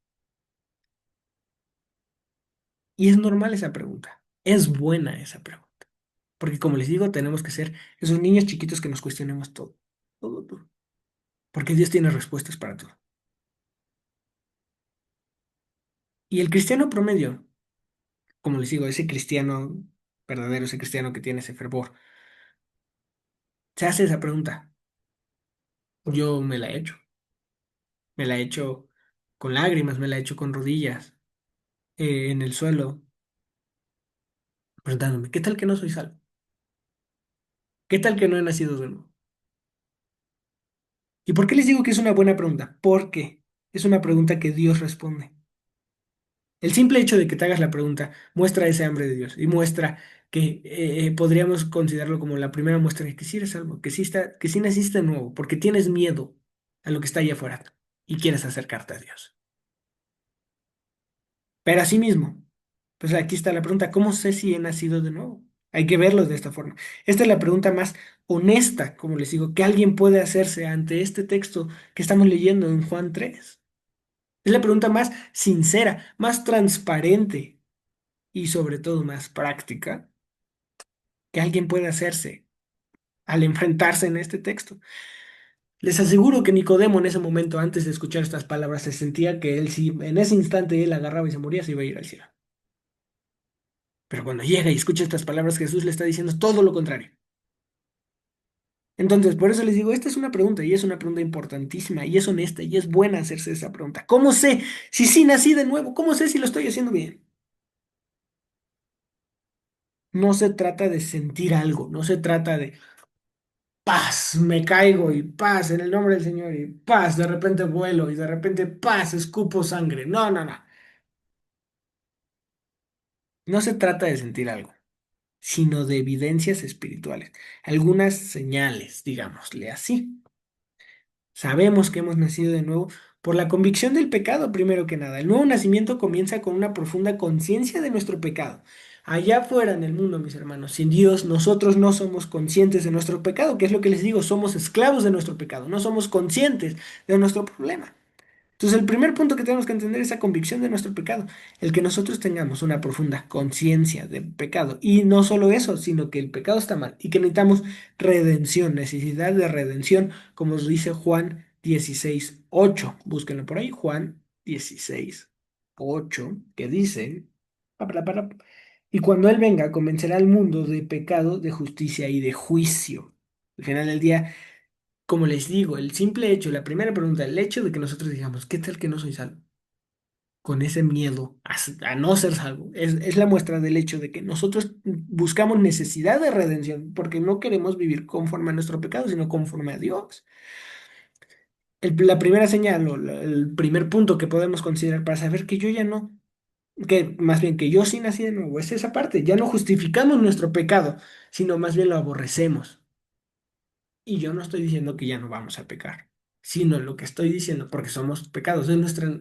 Y es normal esa pregunta, es buena esa pregunta, porque como les digo, tenemos que ser esos niños chiquitos que nos cuestionemos todo, todo, todo, porque Dios tiene respuestas para todo. Y el cristiano promedio, como les digo, ese cristiano verdadero, ese cristiano que tiene ese fervor, se hace esa pregunta. Yo me la he hecho. Me la he hecho con lágrimas, me la he hecho con rodillas, en el suelo, preguntándome, ¿qué tal que no soy salvo? ¿Qué tal que no he nacido de nuevo? ¿Y por qué les digo que es una buena pregunta? Porque es una pregunta que Dios responde. El simple hecho de que te hagas la pregunta muestra ese hambre de Dios y muestra que podríamos considerarlo como la primera muestra de que sí eres salvo, que sí naciste de nuevo, porque tienes miedo a lo que está allá afuera y quieres acercarte a Dios. Pero asimismo, pues aquí está la pregunta, ¿cómo sé si he nacido de nuevo? Hay que verlo de esta forma. Esta es la pregunta más honesta, como les digo, que alguien puede hacerse ante este texto que estamos leyendo en Juan 3. Es la pregunta más sincera, más transparente y sobre todo más práctica que alguien puede hacerse al enfrentarse en este texto. Les aseguro que Nicodemo en ese momento, antes de escuchar estas palabras, se sentía que él, si en ese instante él agarraba y se moría, se iba a ir al cielo. Pero cuando llega y escucha estas palabras, Jesús le está diciendo todo lo contrario. Entonces, por eso les digo, esta es una pregunta y es una pregunta importantísima y es honesta y es buena hacerse esa pregunta. ¿Cómo sé si sí nací de nuevo? ¿Cómo sé si lo estoy haciendo bien? No se trata de sentir algo, no se trata de paz, me caigo y paz en el nombre del Señor y paz, de repente vuelo y de repente paz, escupo sangre. No, no, no. No se trata de sentir algo, sino de evidencias espirituales, algunas señales, digámosle así. Sabemos que hemos nacido de nuevo por la convicción del pecado, primero que nada. El nuevo nacimiento comienza con una profunda conciencia de nuestro pecado. Allá afuera en el mundo, mis hermanos, sin Dios, nosotros no somos conscientes de nuestro pecado, que es lo que les digo, somos esclavos de nuestro pecado, no somos conscientes de nuestro problema. Entonces, el primer punto que tenemos que entender es la convicción de nuestro pecado, el que nosotros tengamos una profunda conciencia de pecado. Y no solo eso, sino que el pecado está mal y que necesitamos redención, necesidad de redención, como nos dice Juan 16:8. Búsquenlo por ahí, Juan 16:8, que dice, pa, pa, pa, pa, y cuando Él venga, convencerá al mundo de pecado, de justicia y de juicio. Al final del día, como les digo, el simple hecho, la primera pregunta, el hecho de que nosotros digamos, ¿qué tal que no soy salvo? Con ese miedo a no ser salvo, es la muestra del hecho de que nosotros buscamos necesidad de redención porque no queremos vivir conforme a nuestro pecado, sino conforme a Dios. La primera señal o el primer punto que podemos considerar para saber que yo ya no, que más bien que yo sí nací de nuevo, es esa parte, ya no justificamos nuestro pecado, sino más bien lo aborrecemos. Y yo no estoy diciendo que ya no vamos a pecar, sino lo que estoy diciendo, porque somos pecados,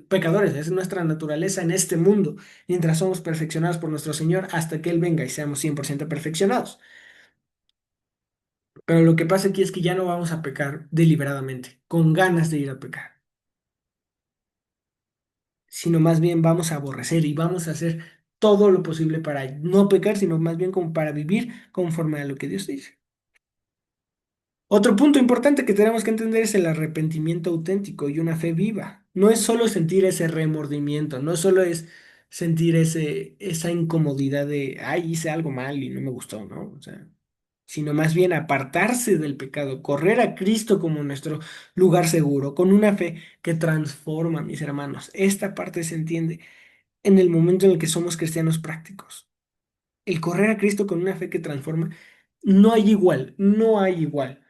pecadores, es nuestra naturaleza en este mundo, mientras somos perfeccionados por nuestro Señor hasta que Él venga y seamos 100% perfeccionados. Pero lo que pasa aquí es que ya no vamos a pecar deliberadamente, con ganas de ir a pecar, sino más bien vamos a aborrecer y vamos a hacer todo lo posible para no pecar, sino más bien como para vivir conforme a lo que Dios dice. Otro punto importante que tenemos que entender es el arrepentimiento auténtico y una fe viva. No es solo sentir ese remordimiento, no solo es sentir esa incomodidad de, ay, hice algo mal y no me gustó, ¿no? O sea, sino más bien apartarse del pecado, correr a Cristo como nuestro lugar seguro, con una fe que transforma, mis hermanos. Esta parte se entiende en el momento en el que somos cristianos prácticos. El correr a Cristo con una fe que transforma, no hay igual, no hay igual.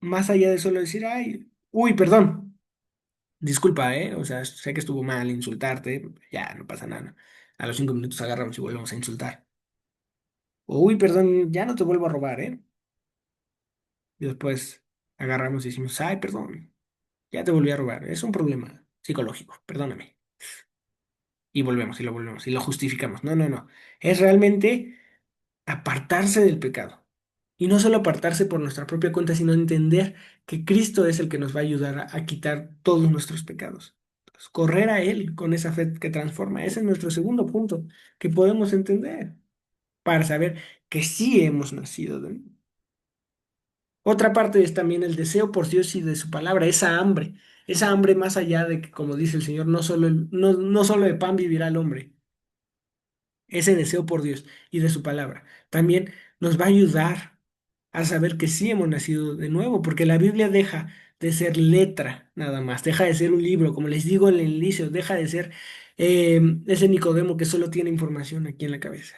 Más allá de solo decir, ay, uy, perdón, disculpa, ¿eh? O sea, sé que estuvo mal insultarte, ya, no pasa nada. A los 5 minutos agarramos y volvemos a insultar. O, uy, perdón, ya no te vuelvo a robar, ¿eh? Y después agarramos y decimos, ay, perdón, ya te volví a robar. Es un problema psicológico, perdóname. Y volvemos y lo volvemos y lo justificamos. No, no, no. Es realmente apartarse del pecado. Y no solo apartarse por nuestra propia cuenta, sino entender que Cristo es el que nos va a ayudar a quitar todos nuestros pecados. Entonces, correr a Él con esa fe que transforma. Ese es nuestro segundo punto que podemos entender para saber que sí hemos nacido de nuevo. Otra parte es también el deseo por Dios y de su palabra, esa hambre más allá de que, como dice el Señor, no solo de pan vivirá el hombre, ese deseo por Dios y de su palabra. También nos va a ayudar a saber que sí hemos nacido de nuevo, porque la Biblia deja de ser letra nada más, deja de ser un libro, como les digo en el inicio, deja de ser ese Nicodemo que solo tiene información aquí en la cabeza,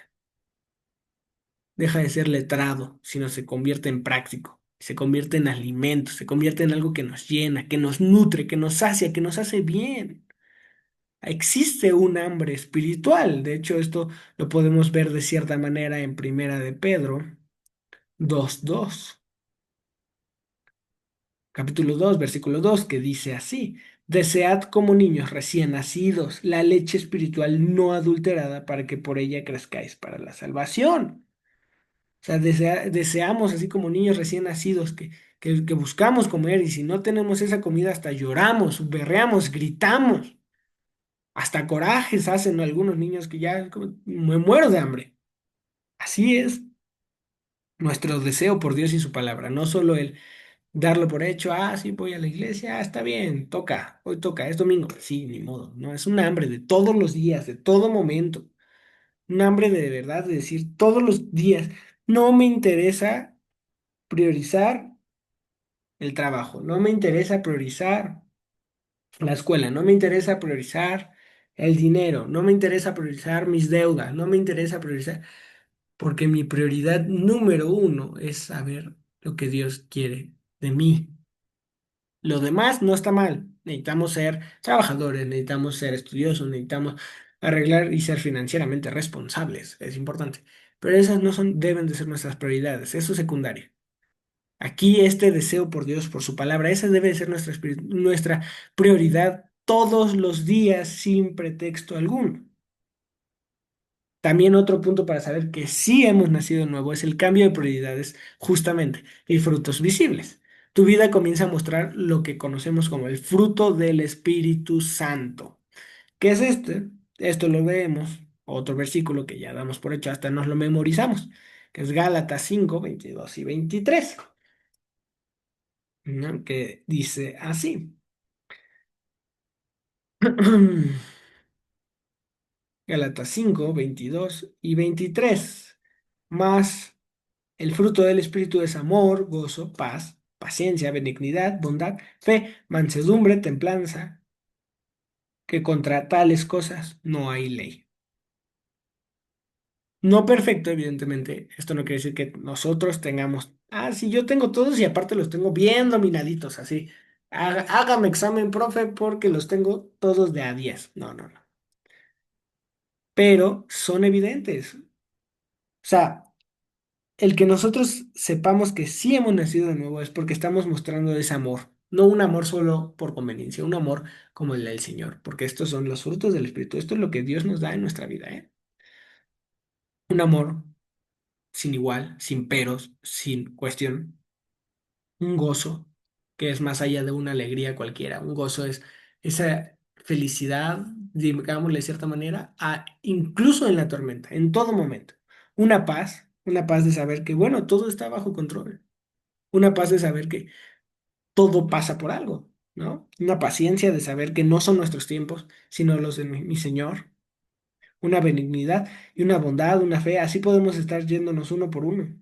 deja de ser letrado, sino se convierte en práctico, se convierte en alimento, se convierte en algo que nos llena, que nos nutre, que nos sacia, que nos hace bien. Existe un hambre espiritual. De hecho, esto lo podemos ver de cierta manera en Primera de Pedro 2:2, capítulo 2, versículo 2, que dice así: Desead como niños recién nacidos la leche espiritual no adulterada para que por ella crezcáis para la salvación. O sea, deseamos así como niños recién nacidos que buscamos comer, y si no tenemos esa comida hasta lloramos, berreamos, gritamos. Hasta corajes hacen algunos niños que ya me muero de hambre. Así es nuestro deseo por Dios y su palabra, no solo el darlo por hecho, ah, sí, voy a la iglesia, ah, está bien, toca, hoy toca, es domingo, sí, ni modo, no, es un hambre de todos los días, de todo momento, un hambre de verdad de decir todos los días, no me interesa priorizar el trabajo, no me interesa priorizar la escuela, no me interesa priorizar el dinero, no me interesa priorizar mis deudas, no me interesa priorizar, porque mi prioridad número uno es saber lo que Dios quiere de mí. Lo demás no está mal. Necesitamos ser trabajadores, necesitamos ser estudiosos, necesitamos arreglar y ser financieramente responsables. Es importante. Pero esas no son, deben de ser nuestras prioridades. Eso es secundario. Aquí este deseo por Dios, por su palabra, esa debe de ser nuestra prioridad todos los días sin pretexto alguno. También otro punto para saber que sí hemos nacido de nuevo es el cambio de prioridades, justamente, y frutos visibles. Tu vida comienza a mostrar lo que conocemos como el fruto del Espíritu Santo. ¿Qué es este? Esto lo vemos, otro versículo que ya damos por hecho, hasta nos lo memorizamos, que es Gálatas 5:22 y 23, ¿no? Que dice así. Gálatas 5:22 y 23. Más el fruto del Espíritu es amor, gozo, paz, paciencia, benignidad, bondad, fe, mansedumbre, templanza, que contra tales cosas no hay ley. No perfecto, evidentemente. Esto no quiere decir que nosotros tengamos, ah, sí, yo tengo todos y aparte los tengo bien dominaditos, así. Hágame examen, profe, porque los tengo todos de a 10. No, no, no. Pero son evidentes. O sea, el que nosotros sepamos que sí hemos nacido de nuevo es porque estamos mostrando ese amor, no un amor solo por conveniencia, un amor como el del Señor, porque estos son los frutos del Espíritu, esto es lo que Dios nos da en nuestra vida, ¿eh? Un amor sin igual, sin peros, sin cuestión, un gozo que es más allá de una alegría cualquiera, un gozo es esa felicidad, digámosle de cierta manera, incluso en la tormenta, en todo momento, una paz de saber que, bueno, todo está bajo control. Una paz de saber que todo pasa por algo. ¿no? Una paciencia de saber que no son nuestros tiempos, sino los de mi Señor. Una benignidad y una bondad, una fe. Así podemos estar yéndonos uno por uno.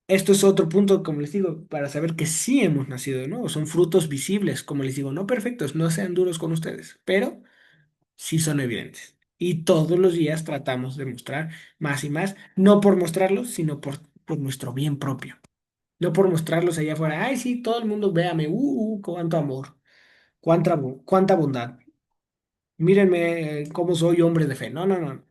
Esto es otro punto, como les digo, para saber que sí hemos nacido de nuevo. Son frutos visibles, como les digo, no perfectos, no sean duros con ustedes, pero sí son evidentes. Y todos los días tratamos de mostrar más y más, no por mostrarlos, sino por nuestro bien propio. No por mostrarlos allá afuera. Ay, sí, todo el mundo véame. Cuánto amor, cuánta bondad. Mírenme cómo soy hombre de fe. No, no, no.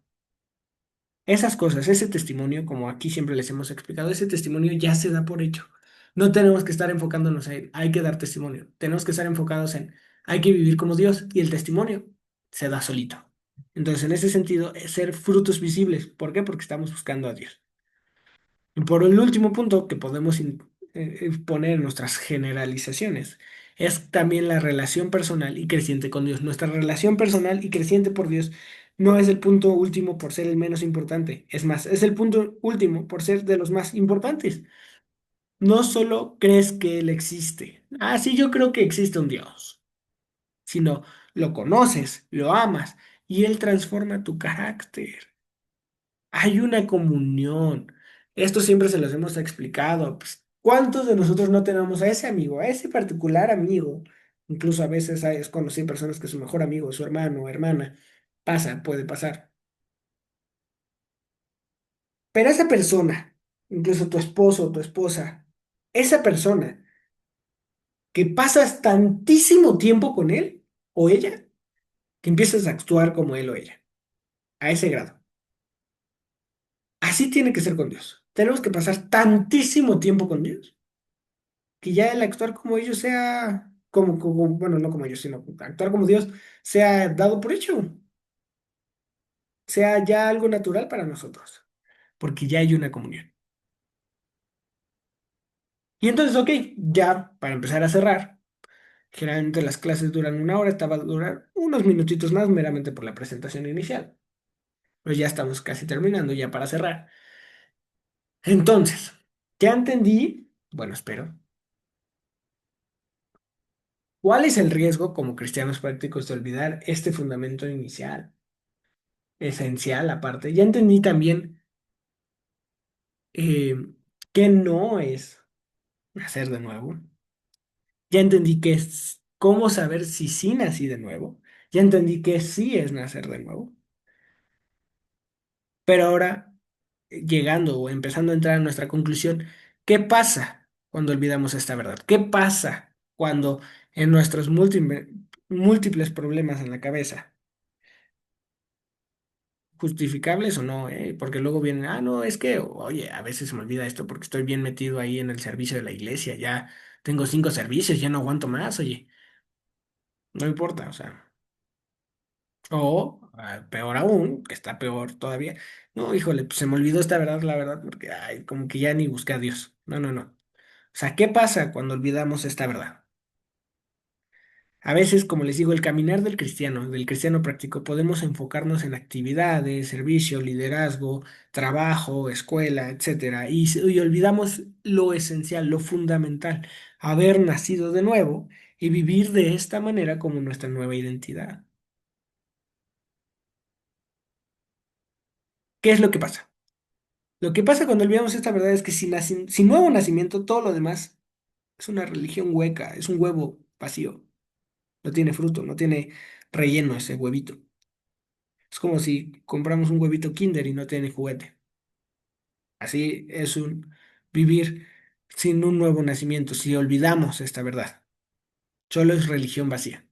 Esas cosas, ese testimonio, como aquí siempre les hemos explicado, ese testimonio ya se da por hecho. No tenemos que estar enfocándonos en hay que dar testimonio. Tenemos que estar enfocados en hay que vivir como Dios y el testimonio se da solito. Entonces, en ese sentido, es ser frutos visibles. ¿Por qué? Porque estamos buscando a Dios. Y por el último punto que podemos poner en nuestras generalizaciones es también la relación personal y creciente con Dios. Nuestra relación personal y creciente por Dios no es el punto último por ser el menos importante. Es más, es el punto último por ser de los más importantes. No solo crees que Él existe. Ah, sí, yo creo que existe un Dios, sino lo conoces, lo amas y Él transforma tu carácter. Hay una comunión. Esto siempre se los hemos explicado. Pues, ¿cuántos de nosotros no tenemos a ese amigo, a ese particular amigo? Incluso a veces es conocido personas que su mejor amigo, su hermano o hermana, pasa, puede pasar. Pero esa persona, incluso tu esposo o tu esposa, esa persona que pasas tantísimo tiempo con él o ella, que empiezas a actuar como él o ella, a ese grado. Así tiene que ser con Dios. Tenemos que pasar tantísimo tiempo con Dios que ya el actuar como ellos sea, bueno, no como ellos, sino actuar como Dios sea dado por hecho, sea ya algo natural para nosotros, porque ya hay una comunión. Y entonces, ok, ya para empezar a cerrar, generalmente las clases duran una hora, esta va a durar unos minutitos más meramente por la presentación inicial, pero ya estamos casi terminando, ya para cerrar. Entonces, ya entendí, bueno, espero, cuál es el riesgo como cristianos prácticos de olvidar este fundamento inicial, esencial aparte. Ya entendí también eh, qué no es nacer de nuevo. Ya entendí que es cómo saber si sí nací de nuevo. Ya entendí que sí es nacer de nuevo. Pero ahora, llegando o empezando a entrar en nuestra conclusión, ¿qué pasa cuando olvidamos esta verdad? ¿Qué pasa cuando en nuestros múltiples problemas en la cabeza, justificables o no, porque luego vienen, ah, no, es que, oye, a veces se me olvida esto porque estoy bien metido ahí en el servicio de la iglesia, ya tengo 5 servicios, ya no aguanto más, oye, no importa, o sea, o peor aún, que está peor todavía, no, híjole, pues se me olvidó esta verdad, la verdad, porque, ay, como que ya ni busqué a Dios, no, no, no, o sea, ¿qué pasa cuando olvidamos esta verdad? A veces, como les digo, el caminar del cristiano práctico, podemos enfocarnos en actividades, servicio, liderazgo, trabajo, escuela, etcétera, y olvidamos lo esencial, lo fundamental, haber nacido de nuevo y vivir de esta manera como nuestra nueva identidad. ¿Qué es lo que pasa? Lo que pasa cuando olvidamos esta verdad es que sin nuevo nacimiento, todo lo demás es una religión hueca, es un huevo vacío, no tiene fruto, no tiene relleno ese huevito. Es como si compramos un huevito Kinder y no tiene juguete. Así es un vivir sin un nuevo nacimiento, si olvidamos esta verdad. Solo es religión vacía.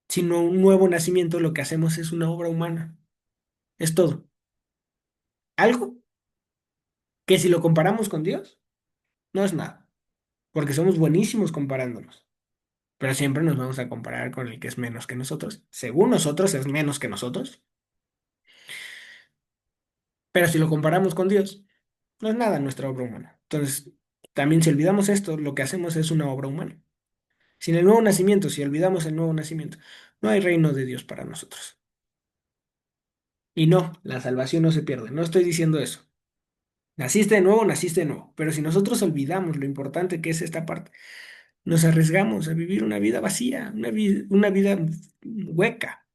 Sin un nuevo nacimiento, lo que hacemos es una obra humana. Es todo. Algo que si lo comparamos con Dios, no es nada, porque somos buenísimos comparándonos. Pero siempre nos vamos a comparar con el que es menos que nosotros. Según nosotros es menos que nosotros, pero si lo comparamos con Dios, no es nada nuestra obra humana. Entonces, también si olvidamos esto, lo que hacemos es una obra humana. Sin el nuevo nacimiento, si olvidamos el nuevo nacimiento, no hay reino de Dios para nosotros. Y no, la salvación no se pierde. No estoy diciendo eso. naciste de nuevo. Pero si nosotros olvidamos lo importante que es esta parte, nos arriesgamos a vivir una vida vacía, una vida hueca.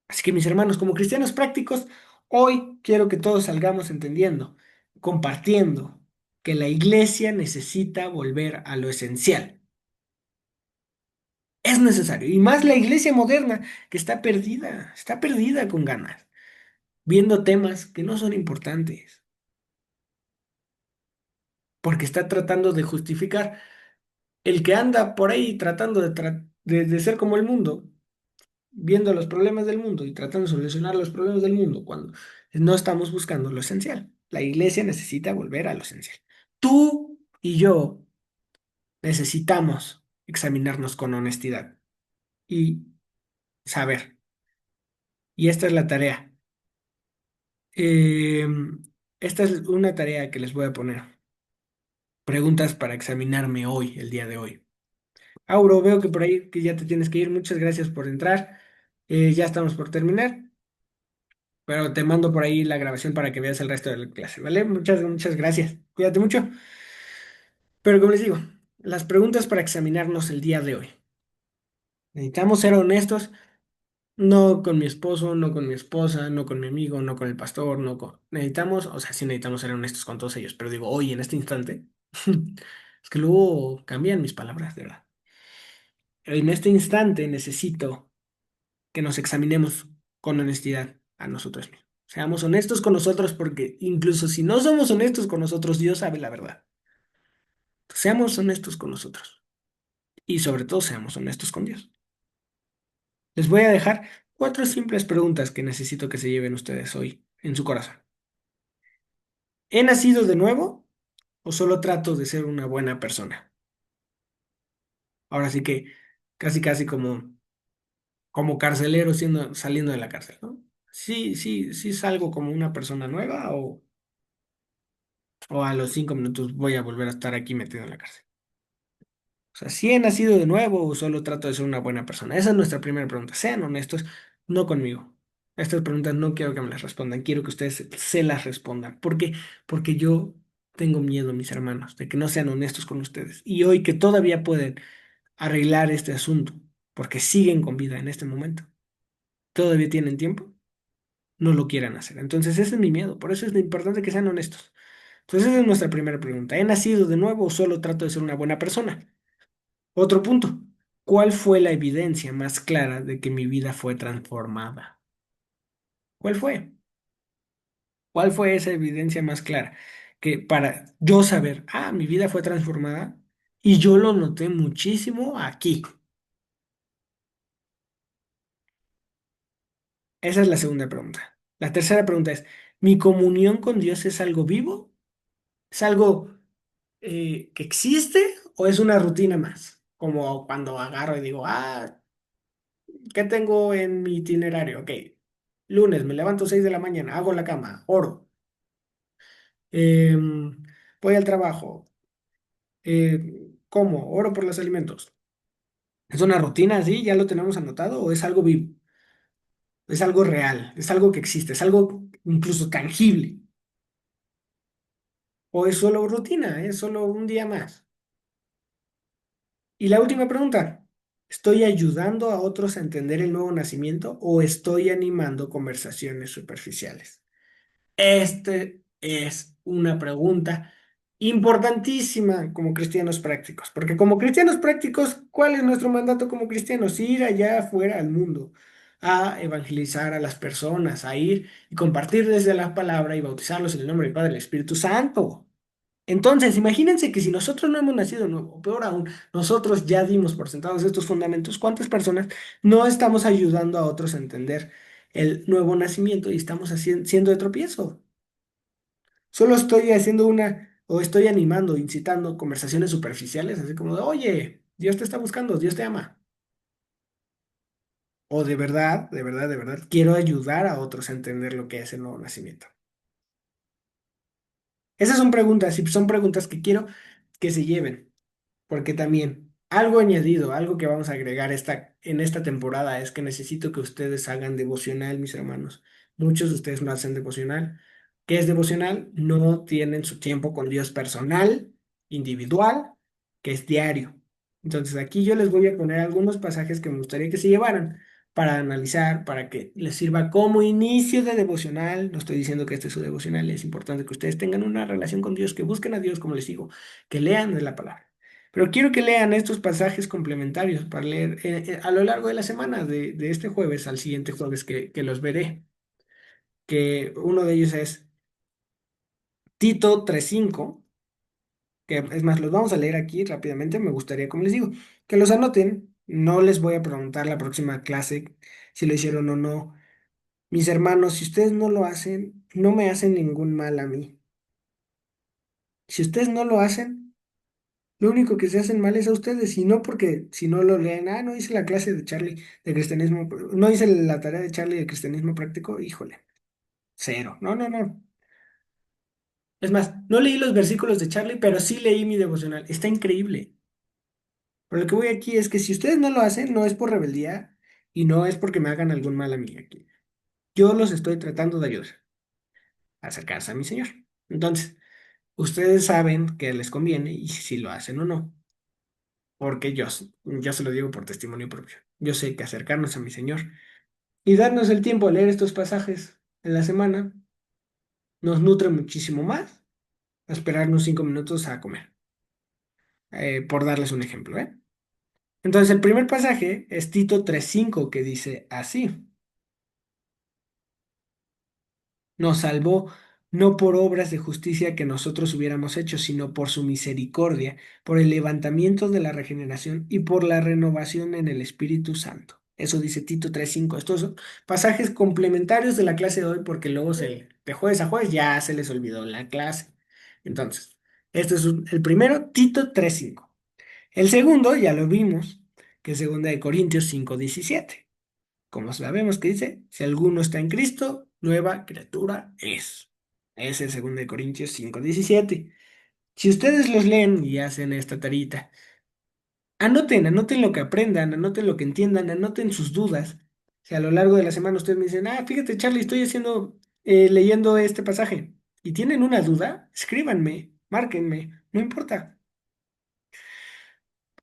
Así que mis hermanos, como cristianos prácticos, hoy quiero que todos salgamos entendiendo, compartiendo, que la iglesia necesita volver a lo esencial. Es necesario. Y más la iglesia moderna, que está perdida con ganas, viendo temas que no son importantes, porque está tratando de justificar el que anda por ahí tratando de ser como el mundo, viendo los problemas del mundo y tratando de solucionar los problemas del mundo, cuando no estamos buscando lo esencial. La iglesia necesita volver a lo esencial. Tú y yo necesitamos examinarnos con honestidad y saber. Y esta es la tarea. Eh, esta es una tarea que les voy a poner. Preguntas para examinarme hoy, el día de hoy. Auro, veo que por ahí que ya te tienes que ir. Muchas gracias por entrar. Ya estamos por terminar, pero te mando por ahí la grabación para que veas el resto de la clase, ¿vale? Muchas gracias. Cuídate mucho. Pero como les digo, las preguntas para examinarnos el día de hoy. Necesitamos ser honestos, no con mi esposo, no con mi esposa, no con mi amigo, no con el pastor, no con... Necesitamos, o sea, sí necesitamos ser honestos con todos ellos, pero digo, hoy, en este instante, es que luego cambian mis palabras, de verdad. En este instante necesito que nos examinemos con honestidad a nosotros mismos. Seamos honestos con nosotros porque incluso si no somos honestos con nosotros, Dios sabe la verdad. Seamos honestos con nosotros y sobre todo seamos honestos con Dios. Les voy a dejar cuatro simples preguntas que necesito que se lleven ustedes hoy en su corazón. ¿He nacido de nuevo o solo trato de ser una buena persona? Ahora sí que casi como carcelero saliendo de la cárcel, ¿no? Sí salgo como una persona nueva o a los 5 minutos voy a volver a estar aquí metido en la cárcel. O sea, si he nacido de nuevo o solo trato de ser una buena persona. Esa es nuestra primera pregunta. Sean honestos, no conmigo. Estas preguntas no quiero que me las respondan, quiero que ustedes se las respondan. ¿Por qué? Porque yo tengo miedo, mis hermanos, de que no sean honestos con ustedes. Y hoy que todavía pueden arreglar este asunto, porque siguen con vida en este momento, todavía tienen tiempo, no lo quieran hacer. Entonces, ese es mi miedo. Por eso es importante que sean honestos. Entonces, esa es nuestra primera pregunta. ¿He nacido de nuevo o solo trato de ser una buena persona? Otro punto. ¿Cuál fue la evidencia más clara de que mi vida fue transformada? ¿Cuál fue? ¿Cuál fue esa evidencia más clara? Que para yo saber, mi vida fue transformada y yo lo noté muchísimo aquí. Esa es la segunda pregunta. La tercera pregunta es, ¿mi comunión con Dios es algo vivo? ¿Es algo que existe o es una rutina más? Como cuando agarro y digo, ¿qué tengo en mi itinerario? Ok, lunes me levanto 6 de la mañana, hago la cama, oro, em, voy al trabajo, como, oro por los alimentos. ¿Es una rutina así? ¿Ya lo tenemos anotado? ¿O es algo vivo? ¿Es algo real? ¿Es algo que existe? ¿Es algo incluso tangible? ¿O es solo rutina? ¿Es solo un día más? Y la última pregunta, ¿estoy ayudando a otros a entender el nuevo nacimiento o estoy animando conversaciones superficiales? Este es una pregunta importantísima como cristianos prácticos, porque como cristianos prácticos, ¿cuál es nuestro mandato como cristianos? Ir allá afuera al mundo, a evangelizar a las personas, a ir y compartir desde la palabra y bautizarlos en el nombre del Padre y del Espíritu Santo. Entonces, imagínense que si nosotros no hemos nacido de nuevo, o peor aún, nosotros ya dimos por sentados estos fundamentos, ¿cuántas personas no estamos ayudando a otros a entender el nuevo nacimiento y estamos siendo de tropiezo? Solo estoy haciendo o estoy animando, incitando conversaciones superficiales, así como de, oye, Dios te está buscando, Dios te ama. O de verdad, quiero ayudar a otros a entender lo que es el nuevo nacimiento. Esas son preguntas y son preguntas que quiero que se lleven, porque también algo añadido, algo que vamos a agregar en esta temporada es que necesito que ustedes hagan devocional, mis hermanos. muchos de ustedes no hacen devocional. ¿Qué es devocional? No tienen su tiempo con Dios personal, individual, que es diario. Entonces aquí yo les voy a poner algunos pasajes que me gustaría que se llevaran para analizar, para que les sirva como inicio de devocional. No estoy diciendo que este es su devocional, es importante que ustedes tengan una relación con Dios, que busquen a Dios, como les digo, que lean de la palabra. Pero quiero que lean estos pasajes complementarios para leer a lo largo de la semana, de este jueves al siguiente jueves que los veré, que uno de ellos es Tito 3:5, que es más, los vamos a leer aquí rápidamente, me gustaría, como les digo, que los anoten, no les voy a preguntar la próxima clase si lo hicieron o no. Mis hermanos, si ustedes no lo hacen, no me hacen ningún mal a mí. Si ustedes no lo hacen, lo único que se hacen mal es a ustedes, y no porque si no lo leen, no hice la clase de Charlie de cristianismo, no hice la tarea de Charlie de cristianismo práctico, híjole, cero. No, no, no. Es más, no leí los versículos de Charlie, pero sí leí mi devocional. Está increíble. Pero lo que voy aquí es que si ustedes no lo hacen, no es por rebeldía y no es porque me hagan algún mal a mí aquí. Yo los estoy tratando de ayudar a acercarse a mi Señor. Entonces, ustedes saben que les conviene y si lo hacen o no. Porque yo se lo digo por testimonio propio. Yo sé que acercarnos a mi Señor y darnos el tiempo a leer estos pasajes en la semana nos nutre muchísimo más a esperarnos 5 minutos a comer, por darles un ejemplo, ¿eh? Entonces, el primer pasaje es Tito 3:5 que dice así: nos salvó no por obras de justicia que nosotros hubiéramos hecho, sino por su misericordia, por el levantamiento de la regeneración y por la renovación en el Espíritu Santo. Eso dice Tito 3:5. Estos son pasajes complementarios de la clase de hoy porque luego de jueves a jueves ya se les olvidó la clase. Entonces, este es el primero, Tito 3:5. El segundo, ya lo vimos, que es 2 Corintios 5:17. Como sabemos que dice, si alguno está en Cristo, nueva criatura es. Es el 2 Corintios 5:17. Si ustedes los leen y hacen esta tarita, anoten, anoten lo que aprendan, anoten lo que entiendan, anoten sus dudas. Si a lo largo de la semana ustedes me dicen, fíjate, Charlie, estoy leyendo este pasaje y tienen una duda, escríbanme, márquenme, no importa.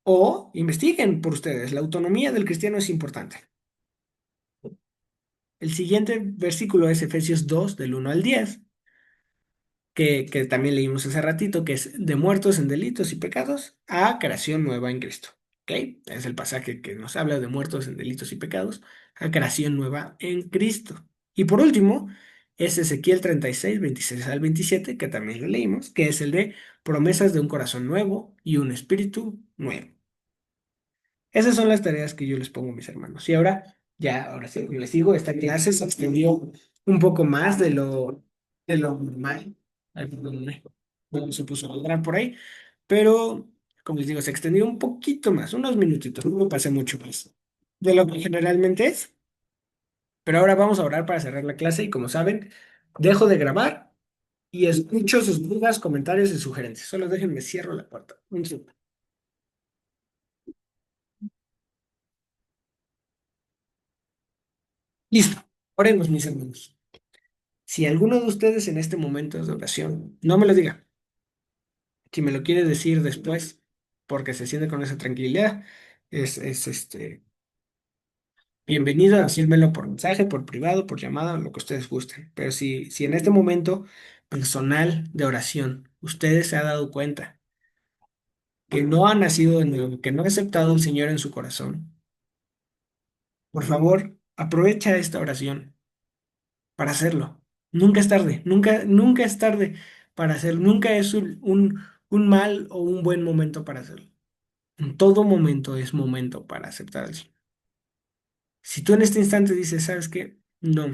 O investiguen por ustedes. La autonomía del cristiano es importante. El siguiente versículo es Efesios 2, del 1 al 10, que también leímos hace ratito, que es de muertos en delitos y pecados a creación nueva en Cristo. ¿Ok? Es el pasaje que nos habla de muertos en delitos y pecados a creación nueva en Cristo. Y por último, es Ezequiel 36, 26 al 27, que también lo leímos, que es el de promesas de un corazón nuevo y un espíritu nuevo. Esas son las tareas que yo les pongo, mis hermanos. Y ahora sí, les digo, esta clase se extendió un poco más de lo normal. Ay, perdónenme, no se puso a ladrar por ahí, pero como les digo, se extendió un poquito más, unos minutitos, no me pasé mucho más de lo que generalmente es. Pero ahora vamos a orar para cerrar la clase y como saben, dejo de grabar y escucho sus dudas, comentarios y sugerencias. Solo déjenme cierro la puerta. Un segundo. Listo. Oremos, mis hermanos. Si alguno de ustedes en este momento de oración, no me lo diga. Si me lo quiere decir después, porque se siente con esa tranquilidad, es bienvenido a decírmelo por mensaje, por privado, por llamada, lo que ustedes gusten. Pero si en este momento personal de oración, ustedes se han dado cuenta que no ha nacido de nuevo, que no ha aceptado al Señor en su corazón, por favor, aprovecha esta oración para hacerlo. Nunca es tarde, nunca, nunca es tarde para hacerlo, nunca es un mal o un buen momento para hacerlo. En todo momento es momento para aceptar al Señor. Si tú en este instante dices, ¿sabes qué? No,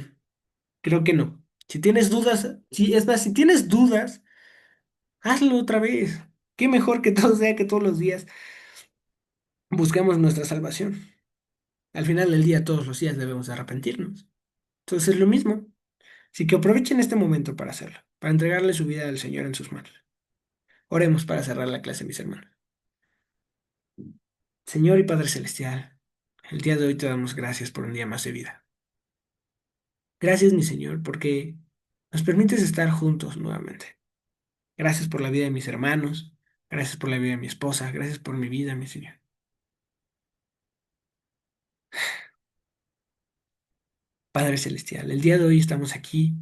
creo que no. Si tienes dudas, es más, si tienes dudas, hazlo otra vez. Qué mejor que todo sea que todos los días busquemos nuestra salvación. Al final del día, todos los días debemos arrepentirnos. Entonces es lo mismo. Así que aprovechen este momento para hacerlo, para entregarle su vida al Señor en sus manos. Oremos para cerrar la clase, mis hermanos. Señor y Padre Celestial, el día de hoy te damos gracias por un día más de vida. Gracias, mi Señor, porque nos permites estar juntos nuevamente. Gracias por la vida de mis hermanos. Gracias por la vida de mi esposa. Gracias por mi vida, mi Señor. Padre Celestial, el día de hoy estamos aquí,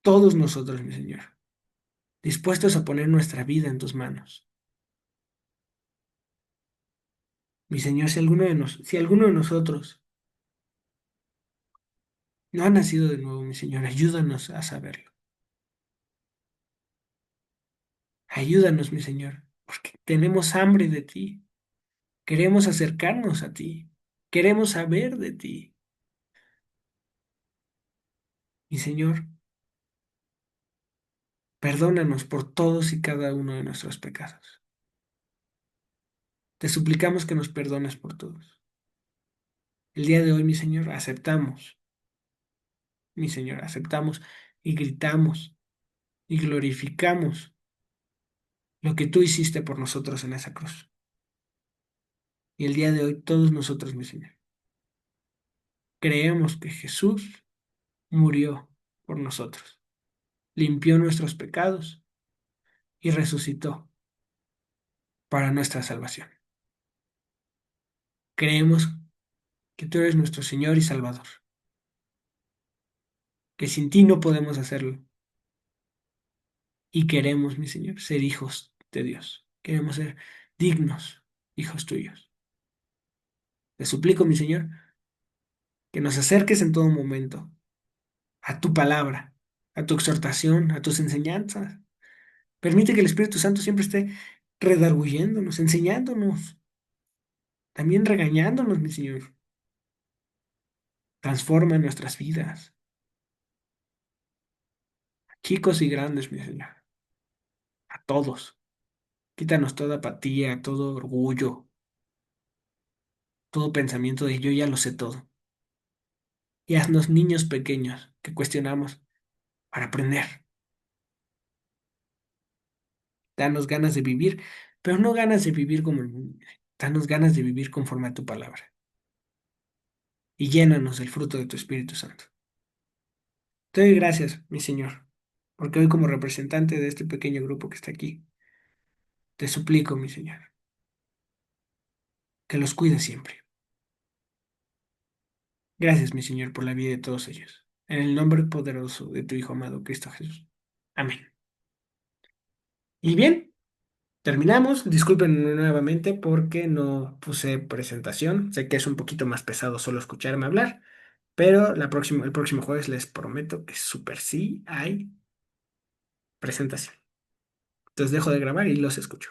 todos nosotros, mi Señor, dispuestos a poner nuestra vida en tus manos. Mi Señor, si alguno de nosotros no ha nacido de nuevo, mi Señor, ayúdanos a saberlo. Ayúdanos, mi Señor, porque tenemos hambre de ti. Queremos acercarnos a ti. Queremos saber de ti. Mi Señor, perdónanos por todos y cada uno de nuestros pecados. Te suplicamos que nos perdones por todos. El día de hoy, mi Señor, aceptamos, mi Señor, aceptamos y gritamos y glorificamos lo que tú hiciste por nosotros en esa cruz. Y el día de hoy, todos nosotros, mi Señor, creemos que Jesús murió por nosotros, limpió nuestros pecados y resucitó para nuestra salvación. Creemos que tú eres nuestro Señor y Salvador, que sin ti no podemos hacerlo. Y queremos, mi Señor, ser hijos de Dios. Queremos ser dignos hijos tuyos. Te suplico, mi Señor, que nos acerques en todo momento a tu palabra, a tu exhortación, a tus enseñanzas. Permite que el Espíritu Santo siempre esté redarguyéndonos, enseñándonos, también regañándonos, mi Señor. Transforma nuestras vidas, chicos y grandes, mi Señor, a todos. Quítanos toda apatía, todo orgullo, todo pensamiento de yo ya lo sé todo. Y haznos niños pequeños que cuestionamos para aprender. Danos ganas de vivir, pero no ganas de vivir como el mundo. Danos ganas de vivir conforme a tu palabra. Y llénanos del fruto de tu Espíritu Santo. Te doy gracias, mi Señor, porque hoy como representante de este pequeño grupo que está aquí, te suplico, mi Señor, que los cuides siempre. Gracias, mi Señor, por la vida de todos ellos. En el nombre poderoso de tu Hijo amado, Cristo Jesús. Amén. Y bien. Terminamos. Disculpen nuevamente porque no puse presentación. Sé que es un poquito más pesado solo escucharme hablar, pero el próximo jueves les prometo que súper sí hay presentación. Entonces dejo de grabar y los escucho.